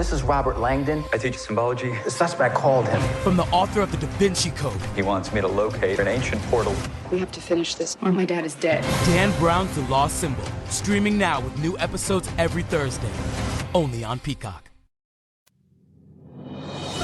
This is Robert Langdon. I teach symbology. The suspect called him. From the author of the Da Vinci Code. He wants me to locate an ancient portal. We have to finish this, or my dad is dead. Dan Brown's The Lost Symbol. Streaming now with new episodes every Thursday. Only on Peacock.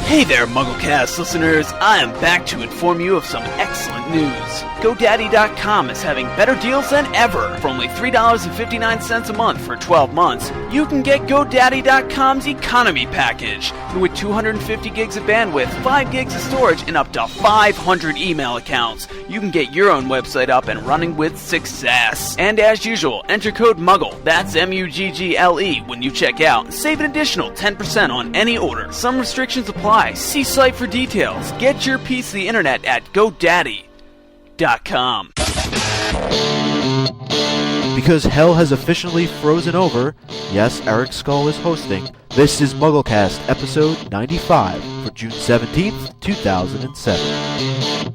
Hey there, MuggleCast listeners! I am back to inform you of some excellent news. GoDaddy.com is having better deals than ever. For only $3.59 a month for 12 months, you can get GoDaddy.com's Economy Package. With 250 gigs of bandwidth, 5 gigs of storage, and up to 500 email accounts, you can get your own website up and running with success. And as usual, enter code MUGGLE, that's MUGGLE, when you check out, and save an additional 10% on any order. Some restrictions apply. See site for details. Get your piece of the internet at GoDaddy.com. Because hell has officially frozen over, yes, Eric Skull is hosting, this is MuggleCast episode 95 for June 17th, 2007.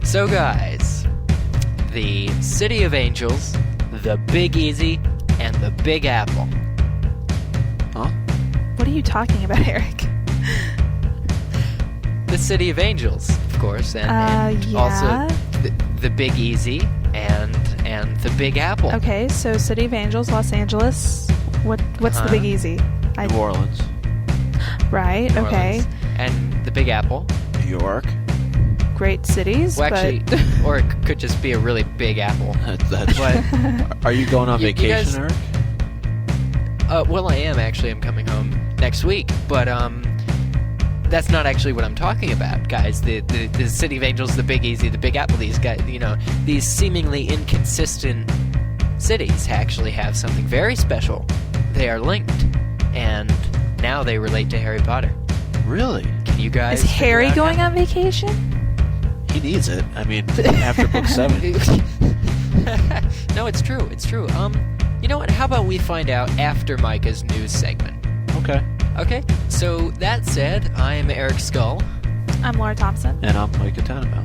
So guys, the City of Angels, the Big Easy, and the Big Apple. Huh? What are you talking about, Eric? The City of Angels, of course, and yeah. also the Big Easy and the Big Apple. Okay, so City of Angels, Los Angeles. What's the Big Easy? New Orleans. Right, New okay. Orleans. And the Big Apple. New York. Great cities, well, actually, or it could just be a really big apple. That's but, are you going on vacation, Eric? Well, I am actually. I'm coming home next week, but that's not actually what I'm talking about, guys. The City of Angels, the Big Easy, the Big Apple. These guys, these seemingly inconsistent cities actually have something very special. They are linked, and now they relate to Harry Potter. Really? Can you guys? Is Harry going on vacation? He needs it. I mean, after book 7. No, it's true. It's true. You know what? How about we find out after Micah's news segment? Okay. Okay. So that said, I am Eric Skull. I'm Laura Thompson. And I'm Micah Tannenbaum.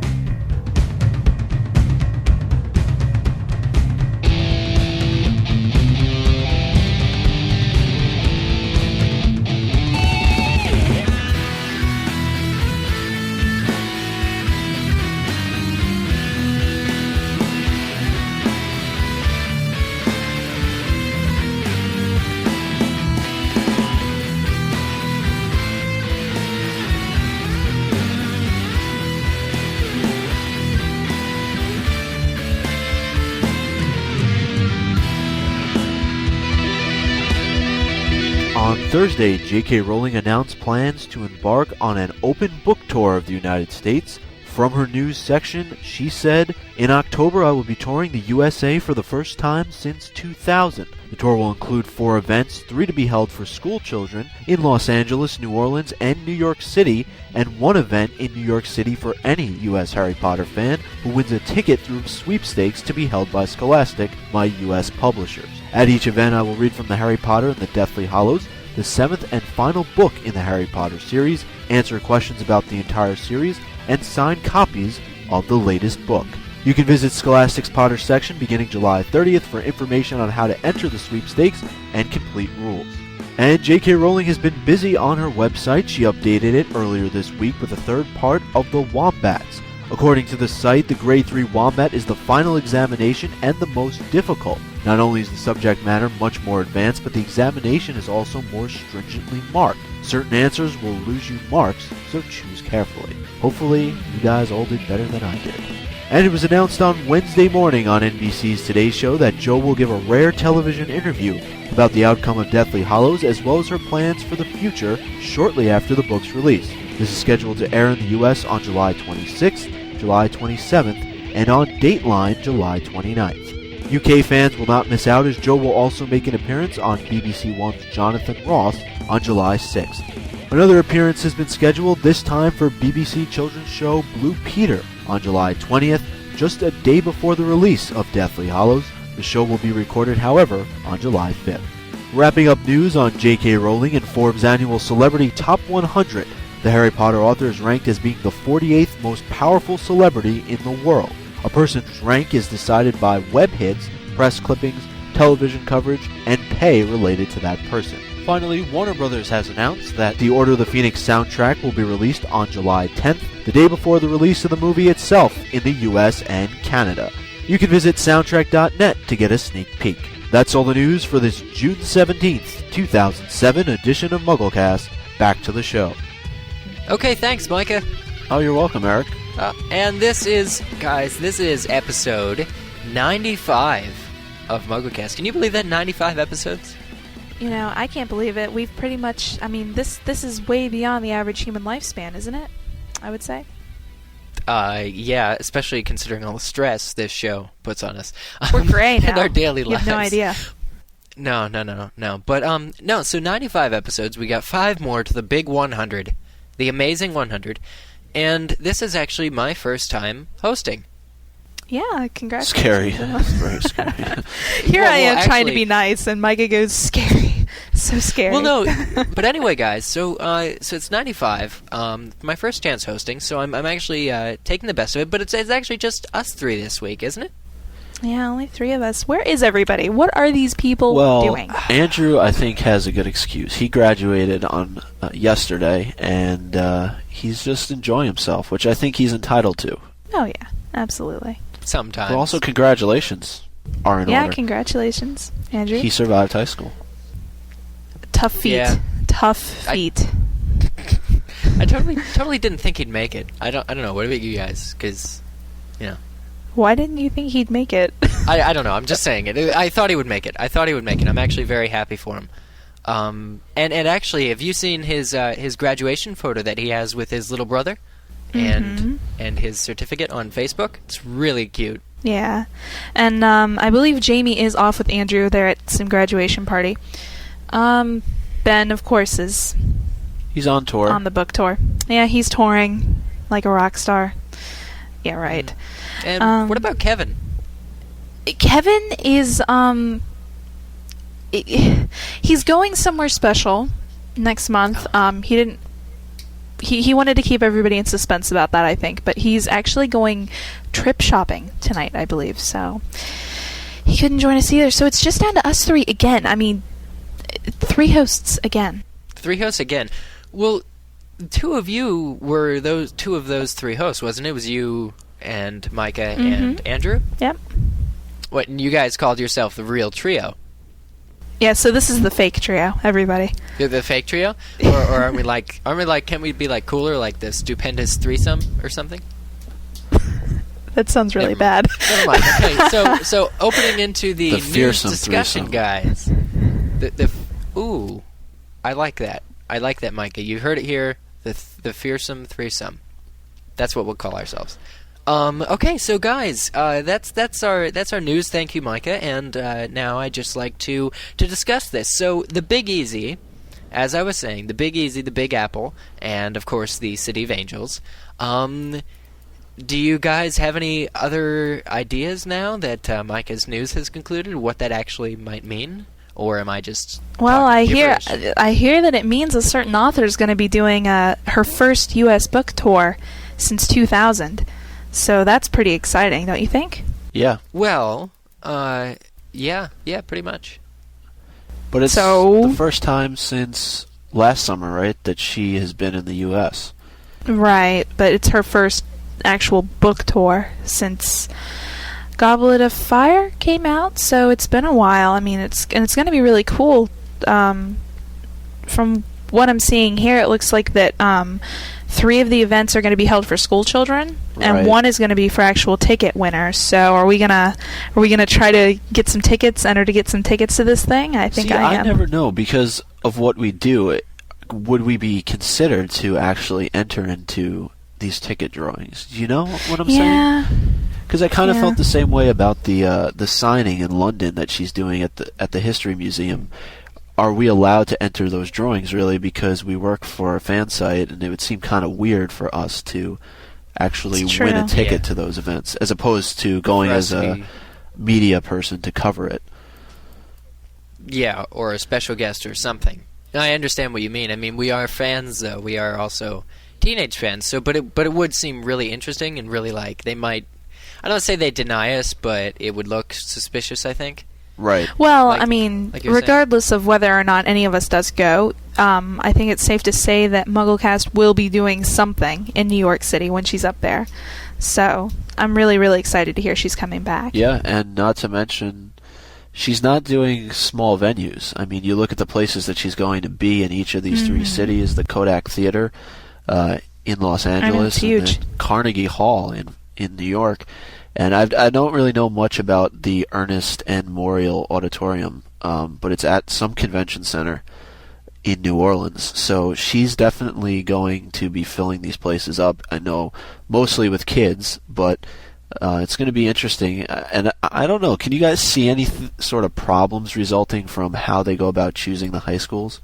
On Thursday, J.K. Rowling announced plans to embark on an open book tour of the United States. From her news section, she said, "In October, I will be touring the USA for the first time since 2000. The tour will include 4 events, 3 to be held for school children in Los Angeles, New Orleans, and New York City, and 1 event in New York City for any U.S. Harry Potter fan who wins a ticket through sweepstakes to be held by Scholastic, my U.S. publishers. At each event, I will read from the Harry Potter and the Deathly Hallows, the 7th and final book in the Harry Potter series, answer questions about the entire series, and sign copies of the latest book. You can visit Scholastic's Potter section beginning July 30th for information on how to enter the sweepstakes and complete rules." And J.K. Rowling has been busy on her website. She updated it earlier this week with a 3rd part of the WOMBATs. According to the site, the Grade 3 WOMBAT is the final examination and the most difficult. Not only is the subject matter much more advanced, but the examination is also more stringently marked. Certain answers will lose you marks, so choose carefully. Hopefully, you guys all did better than I did. And it was announced on Wednesday morning on NBC's Today Show that Jo will give a rare television interview about the outcome of Deathly Hallows as well as her plans for the future shortly after the book's release. This is scheduled to air in the U.S. on July 26th, July 27th, and on Dateline July 29th. UK fans will not miss out as Joe will also make an appearance on BBC One's Jonathan Ross on July 6th. Another appearance has been scheduled, this time for BBC children's show Blue Peter on July 20th, just a day before the release of Deathly Hallows. The show will be recorded, however, on July 5th. Wrapping up news on J.K. Rowling and Forbes' annual Celebrity Top 100, the Harry Potter author is ranked as being the 48th most powerful celebrity in the world. A person's rank is decided by web hits, press clippings, television coverage, and pay related to that person. Finally, Warner Brothers has announced that the Order of the Phoenix soundtrack will be released on July 10th, the day before the release of the movie itself in the US and Canada. You can visit soundtrack.net to get a sneak peek. That's all the news for this June 17th, 2007 edition of MuggleCast. Back to the show. Okay, thanks, Micah. Oh, you're welcome, Eric. And this is episode 95 of MuggleCast. Can you believe that? 95 episodes? You know, I can't believe it. We've pretty much, this is way beyond the average human lifespan, isn't it? I would say. Yeah, especially considering all the stress this show puts on us. We're gray now. In our daily lives. You have no idea. No. But, no, so 95 episodes. We got 5 more to the big 100. The amazing 100. And this is actually my first time hosting. Yeah, congrats. Scary. Very scary. Here I am trying to be nice, and Micah goes, scary. So scary. Well, no, but anyway, guys, so it's 95, my first chance hosting, so I'm actually taking the best of it, but it's actually just us 3 this week, isn't it? Yeah, only 3 of us. Where is everybody? What are these people doing? Andrew, I think, has a good excuse. He graduated on yesterday, and he's just enjoying himself, which I think he's entitled to. Oh, yeah, absolutely. Sometimes. But also, congratulations are in order. Yeah, congratulations, Andrew. He survived high school. Tough feat. Yeah. Tough feat. I totally didn't think he'd make it. I don't know. What about you guys? Because, you know. Why didn't you think he'd make it? I don't know. I'm just saying it. I thought he would make it. I'm actually very happy for him. And actually, have you seen his graduation photo that he has with his little brother? And his certificate on Facebook? It's really cute. Yeah. And I believe Jamie is off with Andrew. They're at some graduation party. Ben, of course, is... He's on tour. On the book tour. Yeah, he's touring like a rock star. Yeah, right. And what about Kevin? Kevin is... he's going somewhere special next month. He didn't... He wanted to keep everybody in suspense about that, I think, but he's actually going trip shopping tonight, I believe, so he couldn't join us either. So it's just down to us 3 again. 3 hosts again. 3 hosts again. Well, 2 of you were those 2 of those 3 hosts, wasn't it? It was you and Micah and Andrew? Yep. What, and you guys called yourself the real trio? Yeah, so this is the fake trio, everybody. The fake trio? Or aren't we like, can we be like cooler, like the stupendous threesome or something? That sounds really bad. Never mind. Okay, so opening into the news discussion, threesome. guys. Ooh, I like that. I like that, Micah. You heard it here. The fearsome threesome. That's what we'll call ourselves. Okay, so guys, that's our news. Thank you, Micah. And now I'd just like to discuss this. So the Big Easy, as I was saying, the Big Easy, the Big Apple, and of course the City of Angels. Do you guys have any other ideas now that Micah's news has concluded? What that actually might mean? Or am I just I hear gibberish? that it means a certain author is going to be doing her first U.S. book tour since 2000. So that's pretty exciting, don't you think? Yeah. Well, yeah, pretty much. But it's the first time since last summer, right, that she has been in the U.S. Right, but it's her first actual book tour since Goblet of Fire came out, so it's been a while. It's going to be really cool. From what I'm seeing here, it looks like that 3 of the events are going to be held for school children, and 1 is going to be for actual ticket winners. So are we gonna try to get some tickets, enter to get some tickets to this thing? I think I am. I never know because of what we do. Would we be considered to actually enter into these ticket drawings? Do you know what I'm saying? Because I kind of Yeah. felt the same way about the signing in London that she's doing at the History Museum. Are we allowed to enter those drawings, really? Because we work for a fan site, and it would seem kind of weird for us to actually It's win a true. ticket to those events, as opposed to going For as us, a media person to cover it. Yeah, or a special guest or something. I understand what you mean. I mean, we are fans, though. We are also teenage fans. So, but it would seem really interesting and really like they might. I don't say they deny us, but it would look suspicious, I think. Right. Well, Like- I mean, like you were saying. regardless of whether or not any of us does go, I think it's safe to say that MuggleCast will be doing something in New York City when she's up there. So I'm really, really excited to hear she's coming back. Yeah, and not to mention, she's not doing small venues. I mean, you look at the places that she's going to be in each of these three cities: the Kodak Theater in Los Angeles, it's huge. and then Carnegie Hall in New York. And I don't really know much about the Ernest and Morial Auditorium, but it's at some convention center in New Orleans. So she's definitely going to be filling these places up. I know mostly with kids, but it's going to be interesting. And I don't know. Can you guys see any sort of problems resulting from how they go about choosing the high schools?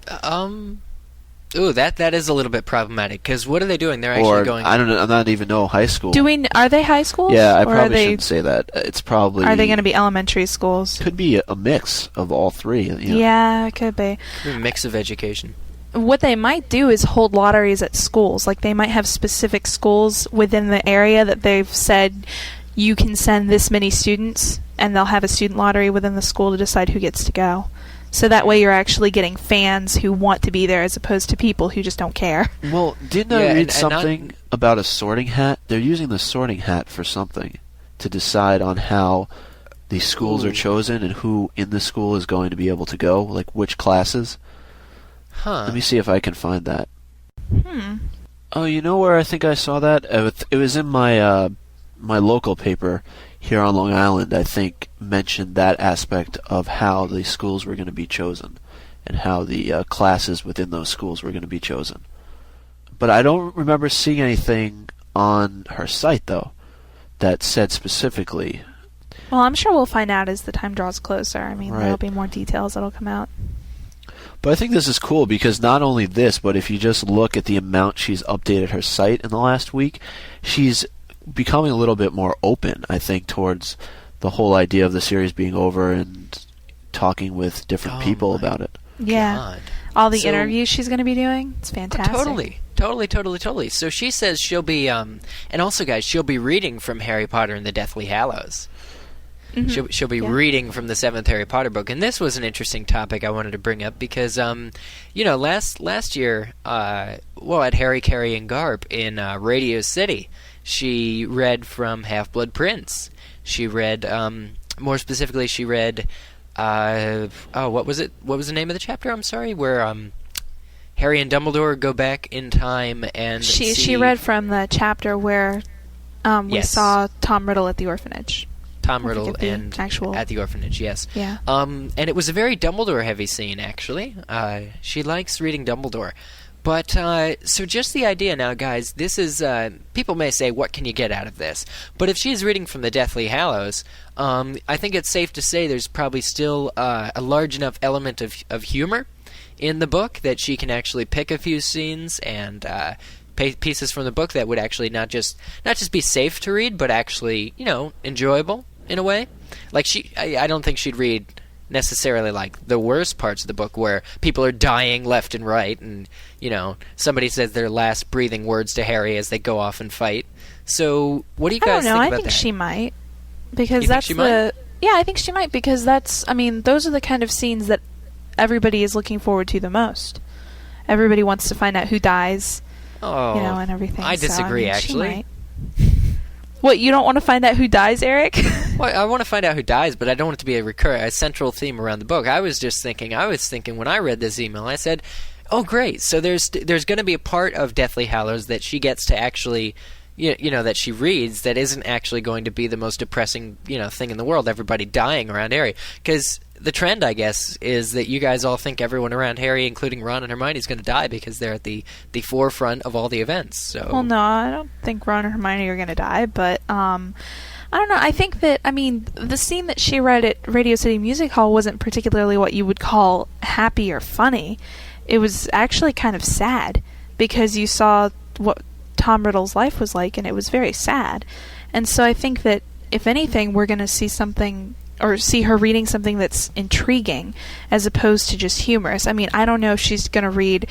Ooh, that is a little bit problematic, because what are they doing? They're actually Or going... I don't know. I'm not even know high school. Are they high schools? Yeah, I or are probably they, shouldn't say that. It's probably... Are they going to be elementary schools? Could be a mix of all three. You know. Yeah, it could be. A mix of education. What they might do is hold lotteries at schools. Like, they might have specific schools within the area that they've said you can send this many students, and they'll have a student lottery within the school to decide who gets to go. So that way you're actually getting fans who want to be there as opposed to people who just don't care. Well, didn't I Yeah, read and something about a sorting hat? They're using the sorting hat for something to decide on how the schools are chosen and who in the school is going to be able to go, like which classes. Huh. Let me see if I can find that. Oh, you know where I think I saw that? It was in my my local paper here on Long Island, I think, mentioned that aspect of how the schools were going to be chosen and how the classes within those schools were going to be chosen. But I don't remember seeing anything on her site, though, that said specifically. Well, I'm sure we'll find out as the time draws closer. I mean, Right. there'll be more details that'll come out. But I think this is cool because not only this, but if you just look at the amount she's updated her site in the last week, she's becoming a little bit more open, I think, towards the whole idea of the series being over and talking with different people about it. Yeah. God. All the So- interviews she's going to be doing. It's fantastic. Totally. So she says she'll be, and also, guys, she'll be reading from Harry Potter and the Deathly Hallows. She'll be reading from the 7th Harry Potter book, and this was an interesting topic I wanted to bring up because, last year, at Harry, Carey, and Garp in Radio City, she read from Half-Blood Prince. She read, more specifically, what was it? What was the name of the chapter? I'm sorry, where Harry and Dumbledore go back in time and She read from the chapter where we Yes. saw Tom Riddle at the orphanage. Tom I Riddle forget the and actual- at the orphanage, yes. Yeah. And it was a very Dumbledore-heavy scene, actually. She likes reading Dumbledore. But, so just the idea now, guys, this is, people may say, what can you get out of this? But if she's reading from the Deathly Hallows, I think it's safe to say there's probably still a large enough element of humor in the book that she can actually pick a few scenes and pieces from the book that would actually not just be safe to read, but actually, enjoyable in a way. Like I don't think she'd read necessarily like the worst parts of the book where people are dying left and right and somebody says their last breathing words to Harry as they go off and fight. So what do you I guys don't know. think I about think that? she might. Because You think that's she might? Yeah, I think she might because those are the kind of scenes that everybody is looking forward to the most. Everybody wants to find out who dies, and everything. I disagree, she actually. might. What, you don't want to find out who dies, Eric? Well, I want to find out who dies, but I don't want it to be a central theme around the book. I was thinking when I read this email, I said, oh, great. So there's going to be a part of Deathly Hallows that she gets to actually, that she reads that isn't actually going to be the most depressing, thing in the world, everybody dying around Harry. Because the trend, I guess, is that you guys all think everyone around Harry, including Ron and Hermione, is going to die because they're at the forefront of all the events. So. Well, no, I don't think Ron and Hermione are going to die, but I I don't know. I think that, the scene that she read at Radio City Music Hall wasn't particularly what you would call happy or funny. It was actually kind of sad, because you saw what Tom Riddle's life was like, and it was very sad. And so I think that, if anything, we're going to see something, or see her reading something that's intriguing, as opposed to just humorous. I don't know if she's going to read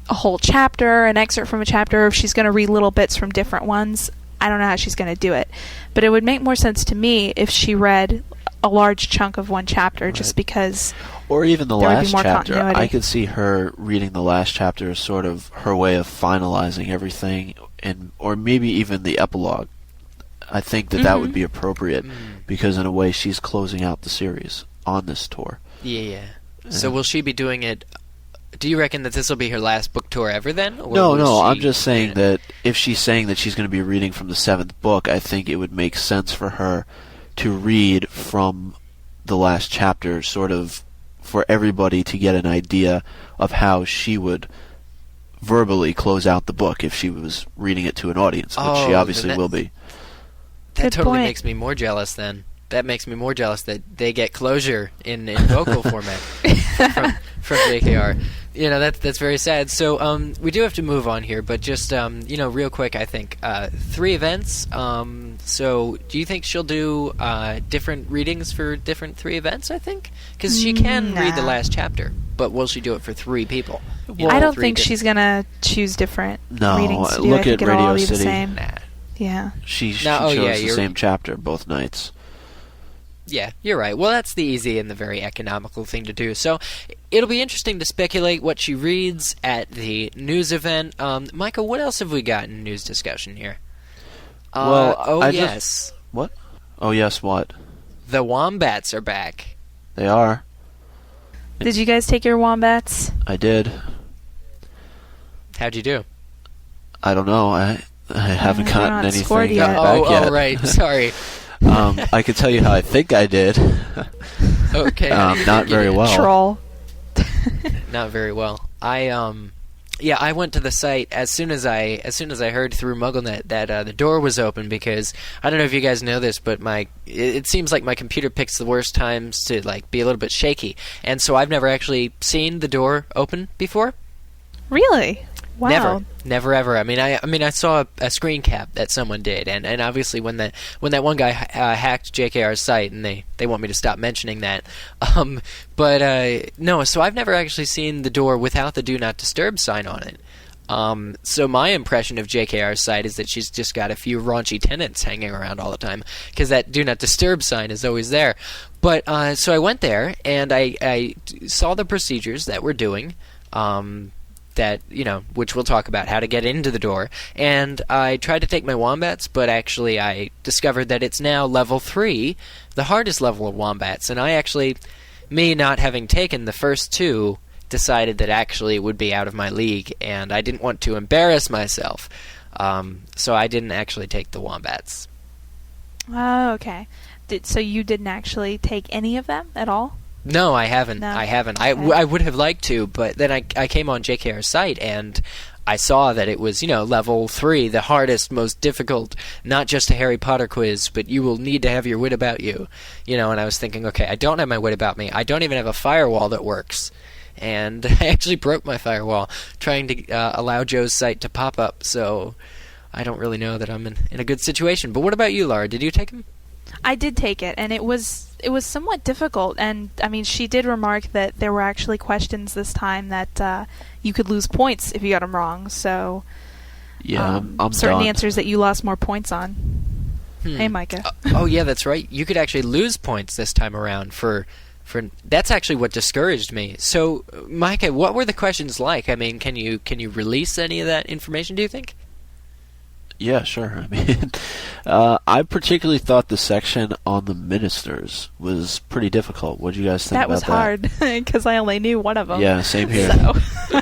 a whole chapter, an excerpt from a chapter, or if she's going to read little bits from different ones. I don't know how she's going to do it. But it would make more sense to me if she read a large chunk of one chapter, just because... Or even the last chapter. Continuity. I could see her reading the last chapter as sort of her way of finalizing everything, or maybe even the epilogue. I think that would be appropriate, because in a way she's closing out the series on this tour. Yeah. So will she be doing it... Do you reckon that this will be her last book tour ever then? Or No, I'm just saying that if she's saying that she's going to be reading from the 7th book, I think it would make sense for her to read from the last chapter, sort of for everybody to get an idea of how she would verbally close out the book if she was reading it to an audience, which she obviously will be. That Good totally point. makes me more jealous then. That makes me more jealous that they get closure in vocal format from JKR. That's very sad. So we do have to move on here, but just real quick, I think 3 events. So do you think she'll do different readings for different 3 events? I think because she can read the last chapter, but will she do it for 3 people? I don't think she's gonna choose different readings to do. Look I think at it'll all Radio be the City. same. Nah. Yeah. She chose the same chapter both nights. Yeah, you're right. Well, that's the easy and the very economical thing to do. So it'll be interesting to speculate what she reads at the news event. Micah, what else have we got in news discussion here? Yes. What? Oh, yes, what? The WOMBATs are back. They are. Did you guys take your WOMBATs? I did. How'd you do? I don't know. I haven't they're gotten not anything scored yet. back yet. Oh, right. Sorry. I can tell you how I think I did. Okay. Not very well. Troll. Not very well. I went to the site as soon as I heard through MuggleNet that the door was open, because I don't know if you guys know this, but it seems like my computer picks the worst times to be a little bit shaky, and so I've never actually seen the door open before. Really? Wow. Never ever. I saw a screen cap that someone did, and obviously when that one guy hacked JKR's site, and they want me to stop mentioning that. No. So I've never actually seen the door without the Do Not Disturb sign on it. So my impression of JKR's site is that she's just got a few raunchy tenants hanging around all the time, because that Do Not Disturb sign is always there. But so I went there and I saw the procedures that we're doing. That, which we'll talk about, how to get into the door. And I tried to take my WOMBATs, but actually I discovered that it's now level 3, the hardest level of WOMBATs. And I actually, me not having taken the first 2, decided that actually it would be out of my league, and I didn't want to embarrass myself. So I didn't actually take the WOMBATs. Oh, okay. So you didn't actually take any of them at all? No, I haven't. No. I haven't. Okay. I would have liked to, but then I came on JKR's site and I saw that it was, level 3, the hardest, most difficult, not just a Harry Potter quiz, but you will need to have your wit about you. And I was thinking, okay, I don't have my wit about me. I don't even have a firewall that works. And I actually broke my firewall trying to allow Joe's site to pop up, so I don't really know that I'm in a good situation. But what about you, Laura? Did you take him? I did take it, and it was somewhat difficult. And she did remark that there were actually questions this time that you could lose points if you got them wrong. So yeah, I'm certain done. answers that you lost more points on. Hey, Micah. Oh yeah, that's right. You could actually lose points this time around for that's actually what discouraged me. So, Micah, what were the questions like? Can you release any of that information, do you think? Yeah, sure. I particularly thought the section on the ministers was pretty difficult. What did you guys think That about was that? hard, because I only knew one of them. Yeah, same here. So.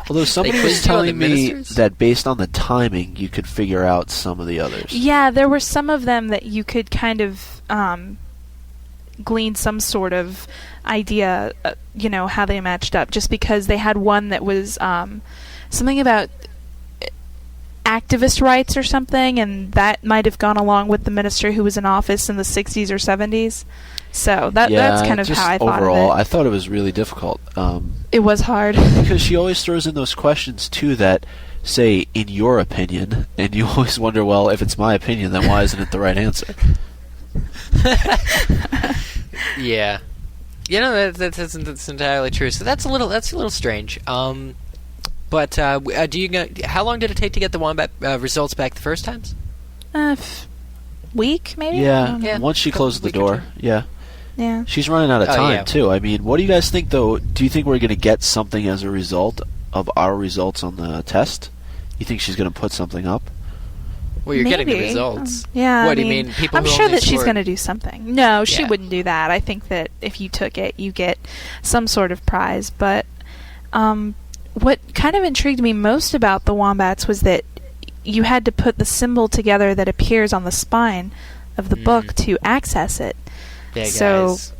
Although somebody They was quizzed you on telling the me ministers? that based on the timing, you could figure out some of the others. Yeah, there were some of them that you could kind of glean some sort of idea, how they matched up, just because they had one that was something about activist rights or something, and that might have gone along with the minister who was in office in the 60s or 70s. So that's kind of how I thought overall, of it. I thought it was really difficult. It was hard. Because she always throws in those questions, too, that say, in your opinion, and you always wonder, well, if it's my opinion, then why isn't it the right answer? Yeah. That's entirely true. So that's a little strange. But how long did it take to get the Wombat results back the first times? Week, maybe? Yeah. Once she closed the door. Yeah. Yeah. She's running out of time, too. I mean, what do you guys think, though? Do you think we're going to get something as a result of our results on the test? You think she's going to put something up? Well, you're Maybe. getting the results. Yeah. What do you mean? People I'm who sure only that she's scored- going to do something. No, she Yeah. wouldn't do that. I think that if you took it, you get some sort of prize. But what kind of intrigued me most about the Wombats was that you had to put the symbol together that appears on the spine of the book to access it. Yeah, So, guys.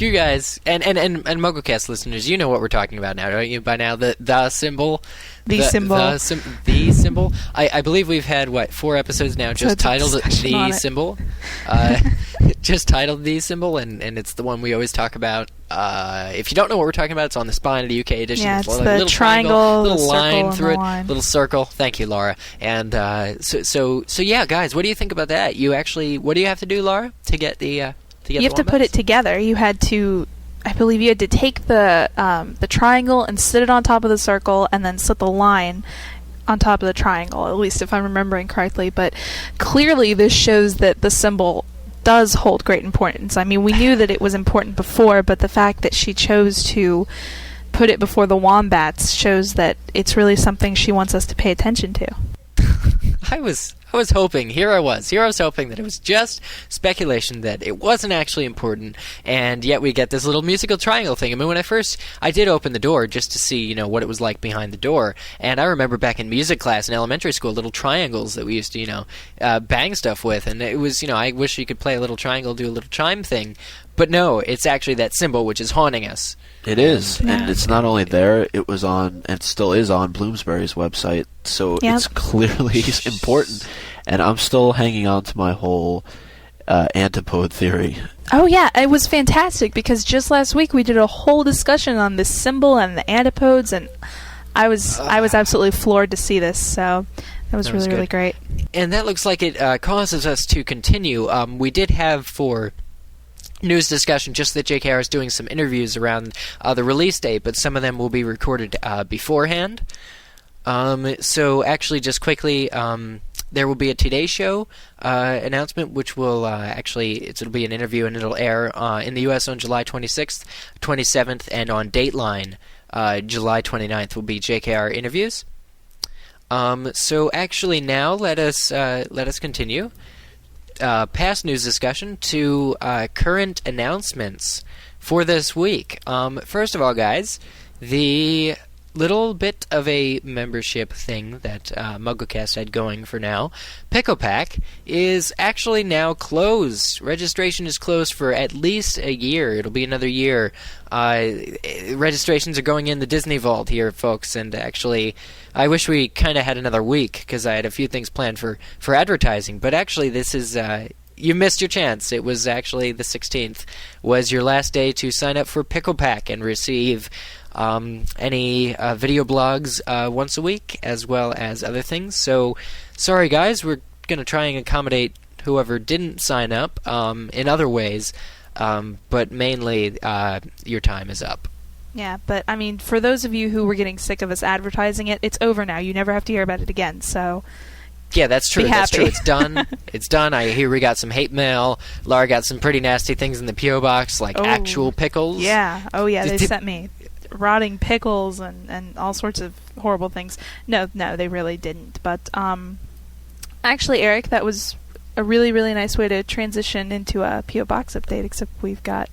You guys and MuggleCast listeners, you know what we're talking about now, don't you? By now, the symbol, The symbol. the symbol. I believe we've had 4 episodes now just it's a titled discussion on the it. symbol, just titled the symbol, and it's the one we always talk about. If you don't know what we're talking about, it's on the spine of the UK edition. Yeah, it's it's like the a little triangle, little the circle, line and through the it, line. little circle. Thank you, Laura. And so yeah, guys, what do you think about that? What do you have to do, Laura, to get the? You have to put it together. You had to, I believe, you had to take the triangle and sit it on top of the circle, and then sit the line on top of the triangle. At least if I'm remembering correctly. But clearly, this shows that the symbol does hold great importance. I mean, we knew that it was important before, but the fact that she chose to put it before the Wombats shows that it's really something she wants us to pay attention to. I was hoping. Here I was hoping that it was just speculation, that it wasn't actually important, and yet we get this little musical triangle thing. I mean, when I did open the door just to see, what it was like behind the door, and I remember back in music class in elementary school, little triangles that we used to, bang stuff with, and it was, I wish you could play a little triangle, do a little chime thing, but no, it's actually that symbol which is haunting us. It is, Yeah. and it's not only there, it was on, and still is on Bloomsbury's website, so Yep. it's clearly important, and I'm still hanging on to my whole antipode theory. Oh yeah, it was fantastic because just last week we did a whole discussion on this symbol and the antipodes, and I was absolutely floored to see this. So that was really, really great. And that looks like it causes us to continue. We did have for news discussion just that JKR is doing some interviews around the release date, but some of them will be recorded beforehand. So actually, just quickly, there will be a Today Show announcement, which will it'll be an interview, and it'll air in the U.S. on July 26th, 27th, and on Dateline July 29th will be JKR interviews. So actually, now let us continue past news discussion to current announcements for this week. First of all, guys, the little bit of a membership thing that MuggleCast had going for now, Pickle Pack, is actually now closed. Registration is closed for at least a year. It'll be another year. Registrations are going in the Disney Vault here, folks, and actually, I wish we kind of had another week, because I had a few things planned for advertising, but actually this is... you missed your chance. It was actually the 16th was your last day to sign up for Pickle Pack and receive any video blogs once a week, as well as other things. So, sorry guys, we're going to try and accommodate whoever didn't sign up in other ways, but mainly your time is up. Yeah, but I mean, for those of you who were getting sick of us advertising it, it's over now. You never have to hear about it again, so... Yeah, that's true. Be That's happy. true. It's done. It's done. I hear we got some hate mail. Laura got some pretty nasty things in the P.O. box, like actual pickles. Yeah. Oh, yeah, they Did- sent me rotting pickles and all sorts of horrible things. No, they really didn't. But actually, Eric, that was a really, really nice way to transition into a P.O. box update, except we've got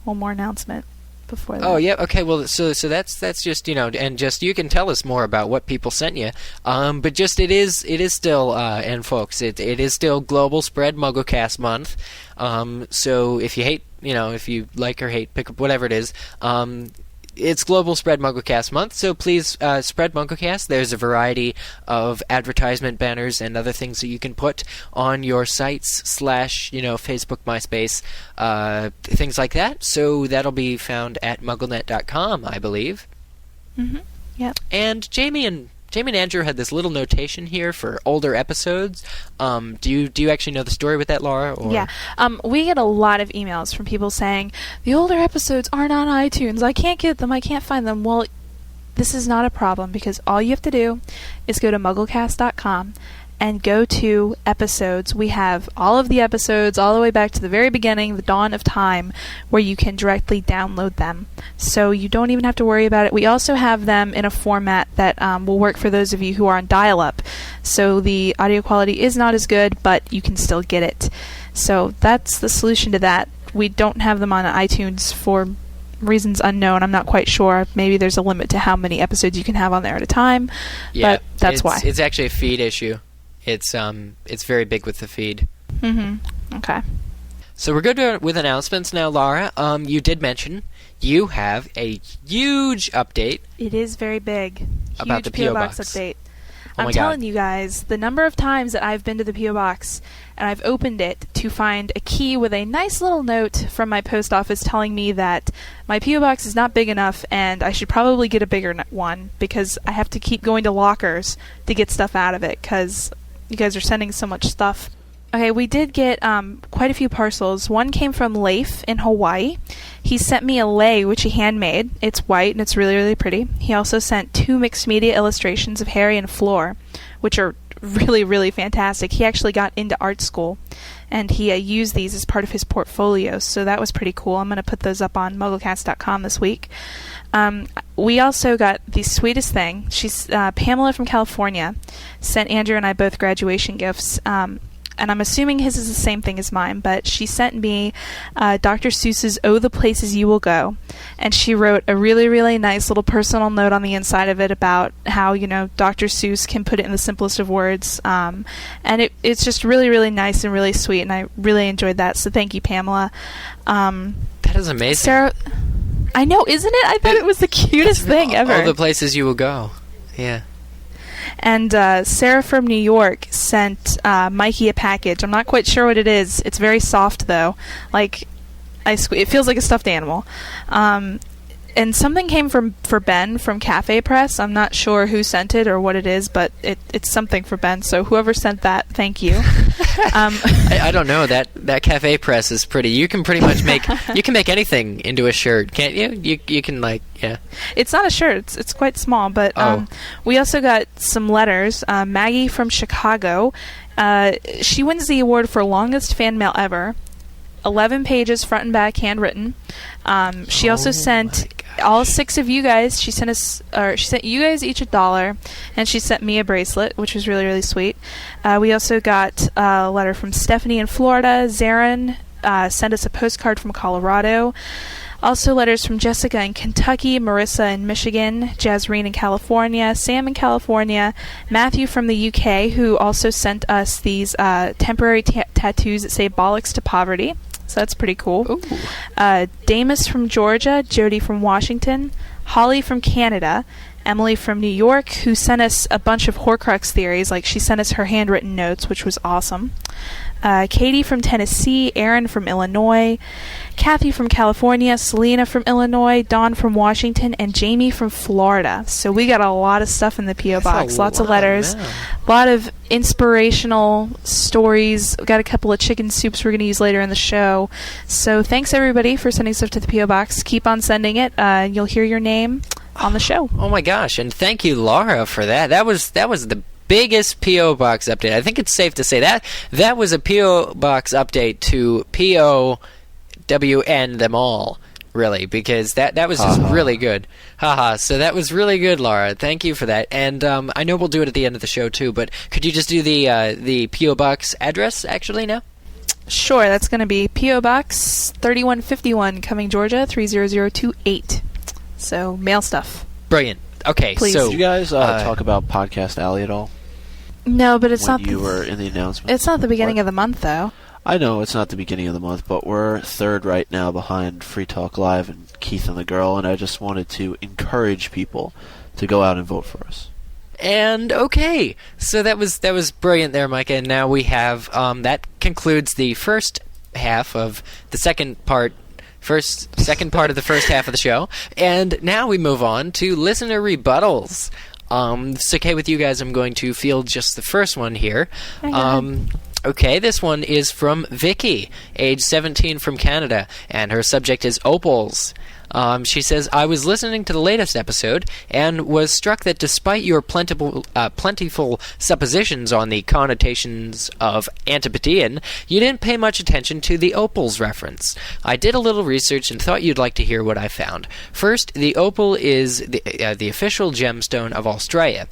one more announcement before that. Oh yeah, okay. Well, so that's just and just you can tell us more about what people sent you. But just it is still and folks, it is still Global Spread MuggleCast month. So if you hate, if you like or hate, pick up whatever it is. it's Global Spread MuggleCast month, so please spread MuggleCast. There's a variety of advertisement banners and other things that you can put on your sites / Facebook, MySpace, things like that. So that'll be found at MuggleNet.com, I believe. Mm-hmm. Yep. And Jamie and Andrew had this little notation here for older episodes. Do you actually know the story with that, Laura? Or? Yeah. We get a lot of emails from people saying, the older episodes aren't on iTunes. I can't get them. I can't find them. Well, this is not a problem because all you have to do is go to MuggleCast.com and go to episodes. We have all of the episodes all the way back to the very beginning, the dawn of time, where you can directly download them. So you don't even have to worry about it. We also have them in a format that will work for those of you who are on dial-up. So the audio quality is not as good, but you can still get it. So that's the solution to that. We don't have them on iTunes for reasons unknown. I'm not quite sure. Maybe there's a limit to how many episodes you can have on there at a time. Yeah, but that's why. It's actually a feed issue. It's very big with the feed. Mm-hmm. Okay. So we're good with announcements now, Laura. You did mention you have a huge update. It is very big. About the Huge P.O. Box Box. update. Oh I'm telling you guys, the number of times that I've been to the P.O. Box and I've opened it to find a key with a nice little note from my post office telling me that my P.O. Box is not big enough and I should probably get a bigger one because I have to keep going to lockers to get stuff out of it because you guys are sending so much stuff. Okay, we did get quite a few parcels. One came from Leif in Hawaii. He sent me a lei, which he handmade. It's white and it's really, really pretty. He also sent 2 mixed media illustrations of Harry and Fleur, which are really, really fantastic. He actually got into art school, and he used these as part of his portfolio, so that was pretty cool. I'm going to put those up on MuggleCast.com this week. We also got the sweetest thing. She's Pamela from California sent Andrew and I both graduation gifts, and I'm assuming his is the same thing as mine, but she sent me Dr. Seuss's Oh, the Places You Will Go, and she wrote a really, really nice little personal note on the inside of it about how, Dr. Seuss can put it in the simplest of words, and it's just really, really nice and really sweet, and I really enjoyed that, so thank you, Pamela. That is amazing. Sarah, I know, isn't it? I thought it was the cutest thing ever. All the places you will go. Yeah. And Sarah from New York sent Mikey a package. I'm not quite sure what it is. It's very soft, though. It feels like a stuffed animal. And something came for Ben from Cafe Press. I'm not sure who sent it or what it is, but it's something for Ben. So whoever sent that, thank you. I don't know. That Cafe Press is pretty. You can pretty much make anything into a shirt, can't you? You can yeah. It's not a shirt. It's quite small, but we also got some letters. Maggie from Chicago. She wins the award for longest fan mail ever. 11 pages, front and back, handwritten. She also sent all 6 of you guys. She sent you guys each $1, and she sent me a bracelet, which was really, really sweet. We also got a letter from Stephanie in Florida. Zarin sent us a postcard from Colorado. Also letters from Jessica in Kentucky, Marissa in Michigan, Jazreen in California, Sam in California, Matthew from the UK, who also sent us these temporary tattoos that say bollocks to poverty. So that's pretty cool. Damus from Georgia, Jody from Washington, Holly from Canada, Emily from New York, who sent us a bunch of Horcrux theories. She sent us her handwritten notes, which was awesome. Katie from Tennessee, Aaron from Illinois, Kathy from California, Selena from Illinois, Dawn from Washington, and Jamie from Florida. So we got a lot of stuff in the P.O. Box. Lots of letters. A lot of inspirational stories. We got a couple of chicken soups we're going to use later in the show. So thanks, everybody, for sending stuff to the P.O. Box. Keep on sending it. You'll hear your name on the show. Oh, my gosh. And thank you, Laura, for that. That was the biggest P.O. Box update. I think it's safe to say that was a P.O. Box update to P.O.W.N. them all, really, because that was just really good. Haha. So that was really good, Laura. Thank you for that. And I know we'll do it at the end of the show, too, but could you just do the P.O. Box address, actually, now? Sure. That's going to be P.O. Box 3151, Cumming, Georgia, 30028. So, mail stuff. Brilliant. Okay, please. So did you guys talk about Podcast Alley at all? No, but it's when not. You were in the announcement. It's not the beginning of the month, though. I know it's not the beginning of the month, but we're third right now behind Free Talk Live and Keith and the Girl, and I just wanted to encourage people to go out and vote for us. And okay, so that was brilliant there, Micah. And now we have that concludes the first half of the second part of the first half of the show, and now we move on to listener rebuttals. It's okay with you guys. I'm going to field just the first one here. Okay, this one is from Vicky, age 17 from Canada, and her subject is Opals. She says, I was listening to the latest episode and was struck that despite your plentiful suppositions on the connotations of Antipodean, you didn't pay much attention to the Opals reference. I did a little research and thought you'd like to hear what I found. First, the opal is the official gemstone of Australia.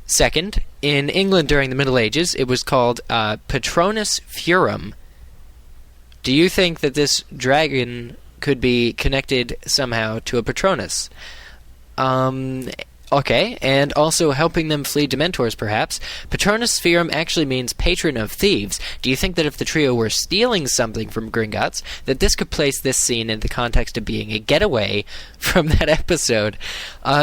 Second, in England during the Middle Ages, it was called Patronus Fearsome. Do you think that this dragon could be connected somehow to a Patronus? Okay, and also helping them flee Dementors, perhaps. Patronus Fearsome actually means patron of thieves. Do you think that if the trio were stealing something from Gringotts, that this could place this scene in the context of being a getaway from that episode?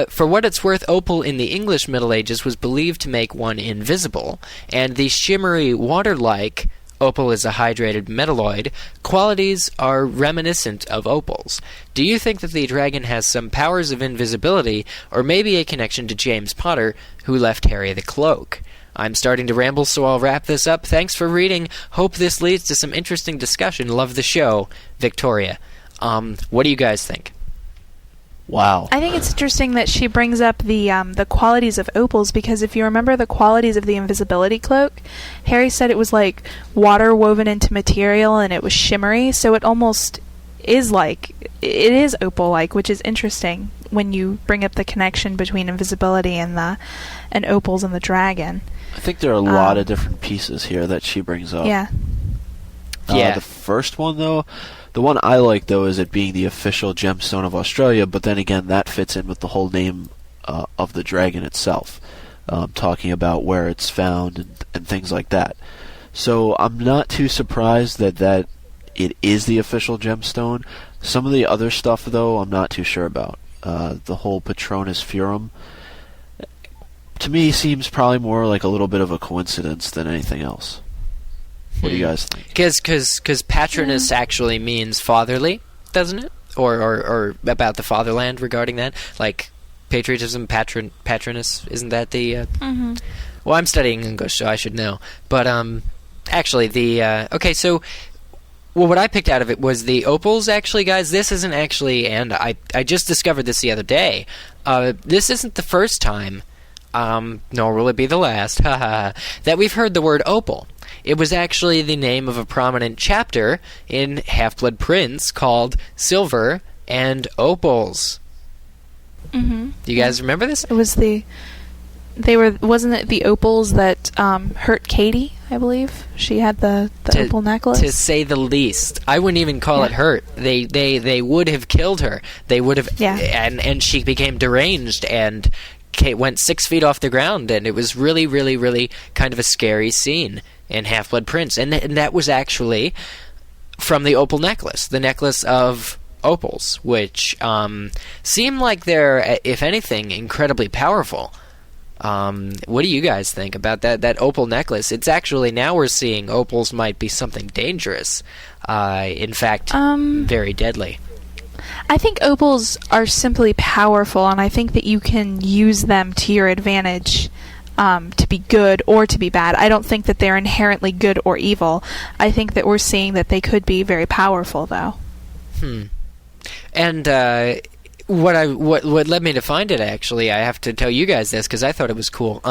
For what it's worth, opal in the English Middle Ages was believed to make one invisible, and the shimmery, water-like opal is a hydrated metalloid. Qualities are reminiscent of opals. Do you think that the dragon has some powers of invisibility, or maybe a connection to James Potter, who left Harry the cloak? I'm starting to ramble, so I'll wrap this up. Thanks for reading. Hope this leads to some interesting discussion. Love the show. Victoria. What do you guys think? Wow. I think it's interesting that she brings up the qualities of opals, because if you remember the qualities of the invisibility cloak, Harry said it was like water woven into material and it was shimmery, so it almost is like, it is opal-like, which is interesting when you bring up the connection between invisibility and opals and the dragon. I think there are a lot of different pieces here that she brings up. Yeah. The first one, though, the one I like, though, is it being the official gemstone of Australia, but then again, that fits in with the whole name of the dragon itself, talking about where it's found and things like that. So I'm not too surprised that it is the official gemstone. Some of the other stuff, though, I'm not too sure about. The whole Patronus Fearsome, to me, seems probably more like a little bit of a coincidence than anything else. What do you guys think? Because patronus actually means fatherly, doesn't it? Or about the fatherland regarding that? Like, patriotism, patronus, isn't that the... Well, I'm studying English, so I should know. But, actually, okay, so... Well, what I picked out of it was the opals, actually, guys. This isn't actually... And I just discovered this the other day. This isn't the first time, nor will it be the last, that we've heard the word opal. It was actually the name of a prominent chapter in Half-Blood Prince called Silver and Opals. Do you guys remember this? It was wasn't it the opals that hurt Katie, I believe? She had the opal necklace. To say the least. I wouldn't even call it hurt. They would have killed her. They would have and she became deranged and went 6 feet off the ground, and it was really, really, really kind of a scary scene in Half-Blood Prince. And that was actually from the opal necklace, the necklace of opals, which seem like they're, if anything, incredibly powerful. What do you guys think about that opal necklace? It's actually, now we're seeing opals might be something dangerous. In fact, very deadly. I think opals are simply powerful, and I think that you can use them to your advantage, to be good or to be bad. I don't think that they're inherently good or evil. I think that we're seeing that they could be very powerful, though. And what led me to find it, actually, I have to tell you guys this because I thought it was cool.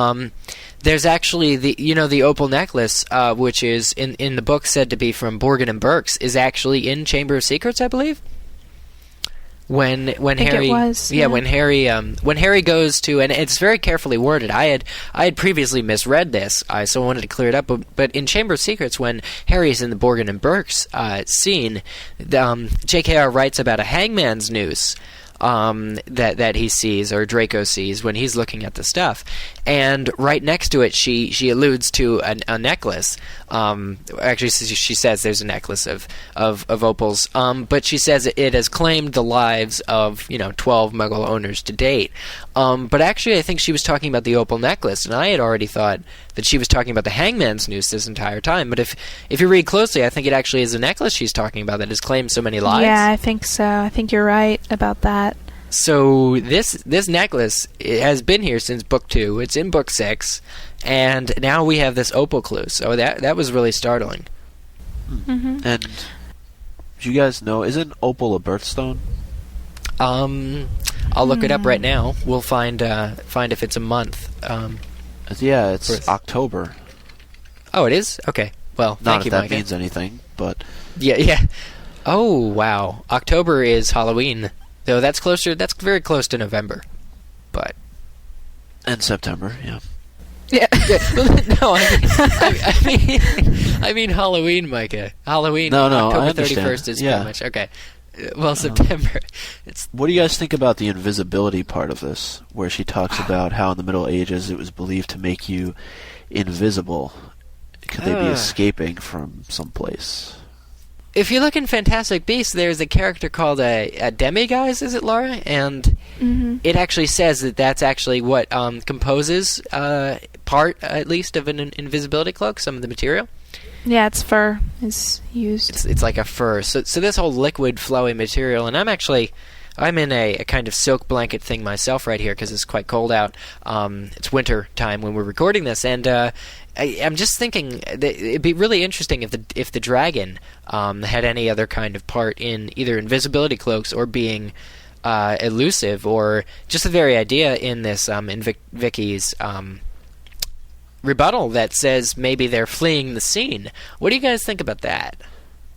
There's actually the opal necklace, which is in the book said to be from Borgin and Burke's, is actually in Chamber of Secrets, I believe. When Harry when Harry goes to, and it's very carefully worded. I had previously misread this, so I wanted to clear it up. But in Chamber of Secrets, when Harry's in the Borgin and Burke's scene, J.K.R. writes about a hangman's noose that he sees, or Draco sees when he's looking at the stuff. And right next to it, she alludes to a necklace. Actually, she says there's a necklace of opals, but she says it has claimed the lives of 12 Muggle owners to date. But actually, I think she was talking about the opal necklace, and I had already thought that she was talking about the Hangman's Noose this entire time. But if you read closely, I think it actually is a necklace she's talking about that has claimed so many lives. Yeah, I think so. I think you're right about that. So this necklace has been here since book 2. It's in book 6, and now we have this Opal Clue. So that was really startling. Mm-hmm. And do you guys know, isn't opal a birthstone? I'll look it up right now. We'll find if it's a month. Yeah, it's October. Oh, it is? Okay. Well, thank you, Not if Micah. that means anything, but... Yeah. Oh, wow. October is Halloween. Though that's very close to November. But... And September, yeah. Yeah. No, I mean Halloween, Micah. Halloween, No, October I understand. 31st is Yeah. pretty much... Okay. Well, September. What do you guys think about the invisibility part of this, where she talks about how in the Middle Ages it was believed to make you invisible? Could they be escaping from someplace? If you look in Fantastic Beasts, there's a character called a demiguise, is it, Laura? And it actually says that that's actually what composes part, at least, of an invisibility cloak, some of the material. Yeah, it's fur is used. It's like a fur. So this whole liquid, flowy material, and I'm in a kind of silk blanket thing myself right here because it's quite cold out. It's winter time when we're recording this, and I'm just thinking that it'd be really interesting if the dragon had any other kind of part in either invisibility cloaks or being elusive, or just the very idea in this in Vicky's rebuttal that says maybe they're fleeing the scene. What do you guys think about that?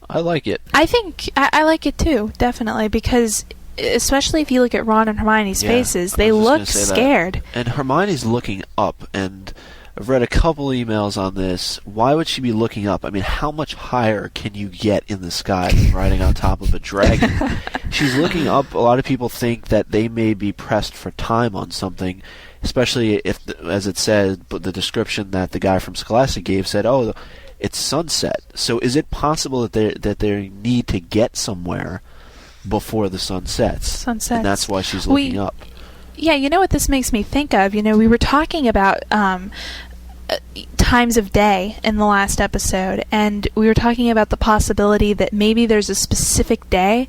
I like it. I think I like it too, definitely, because especially if you look at Ron and Hermione's faces, they look scared. And Hermione's looking up, and I've read a couple emails on this. Why would she be looking up? I mean, how much higher can you get in the sky than riding on top of a dragon? She's looking up. A lot of people think that they may be pressed for time on something, especially if, as it said, but the description that the guy from Scholastic gave said, "Oh, it's sunset." So, is it possible that they need to get somewhere before the sun sets? And that's why she's looking up. Yeah, you know what this makes me think of? We were talking about times of day in the last episode, and we were talking about the possibility that maybe there's a specific day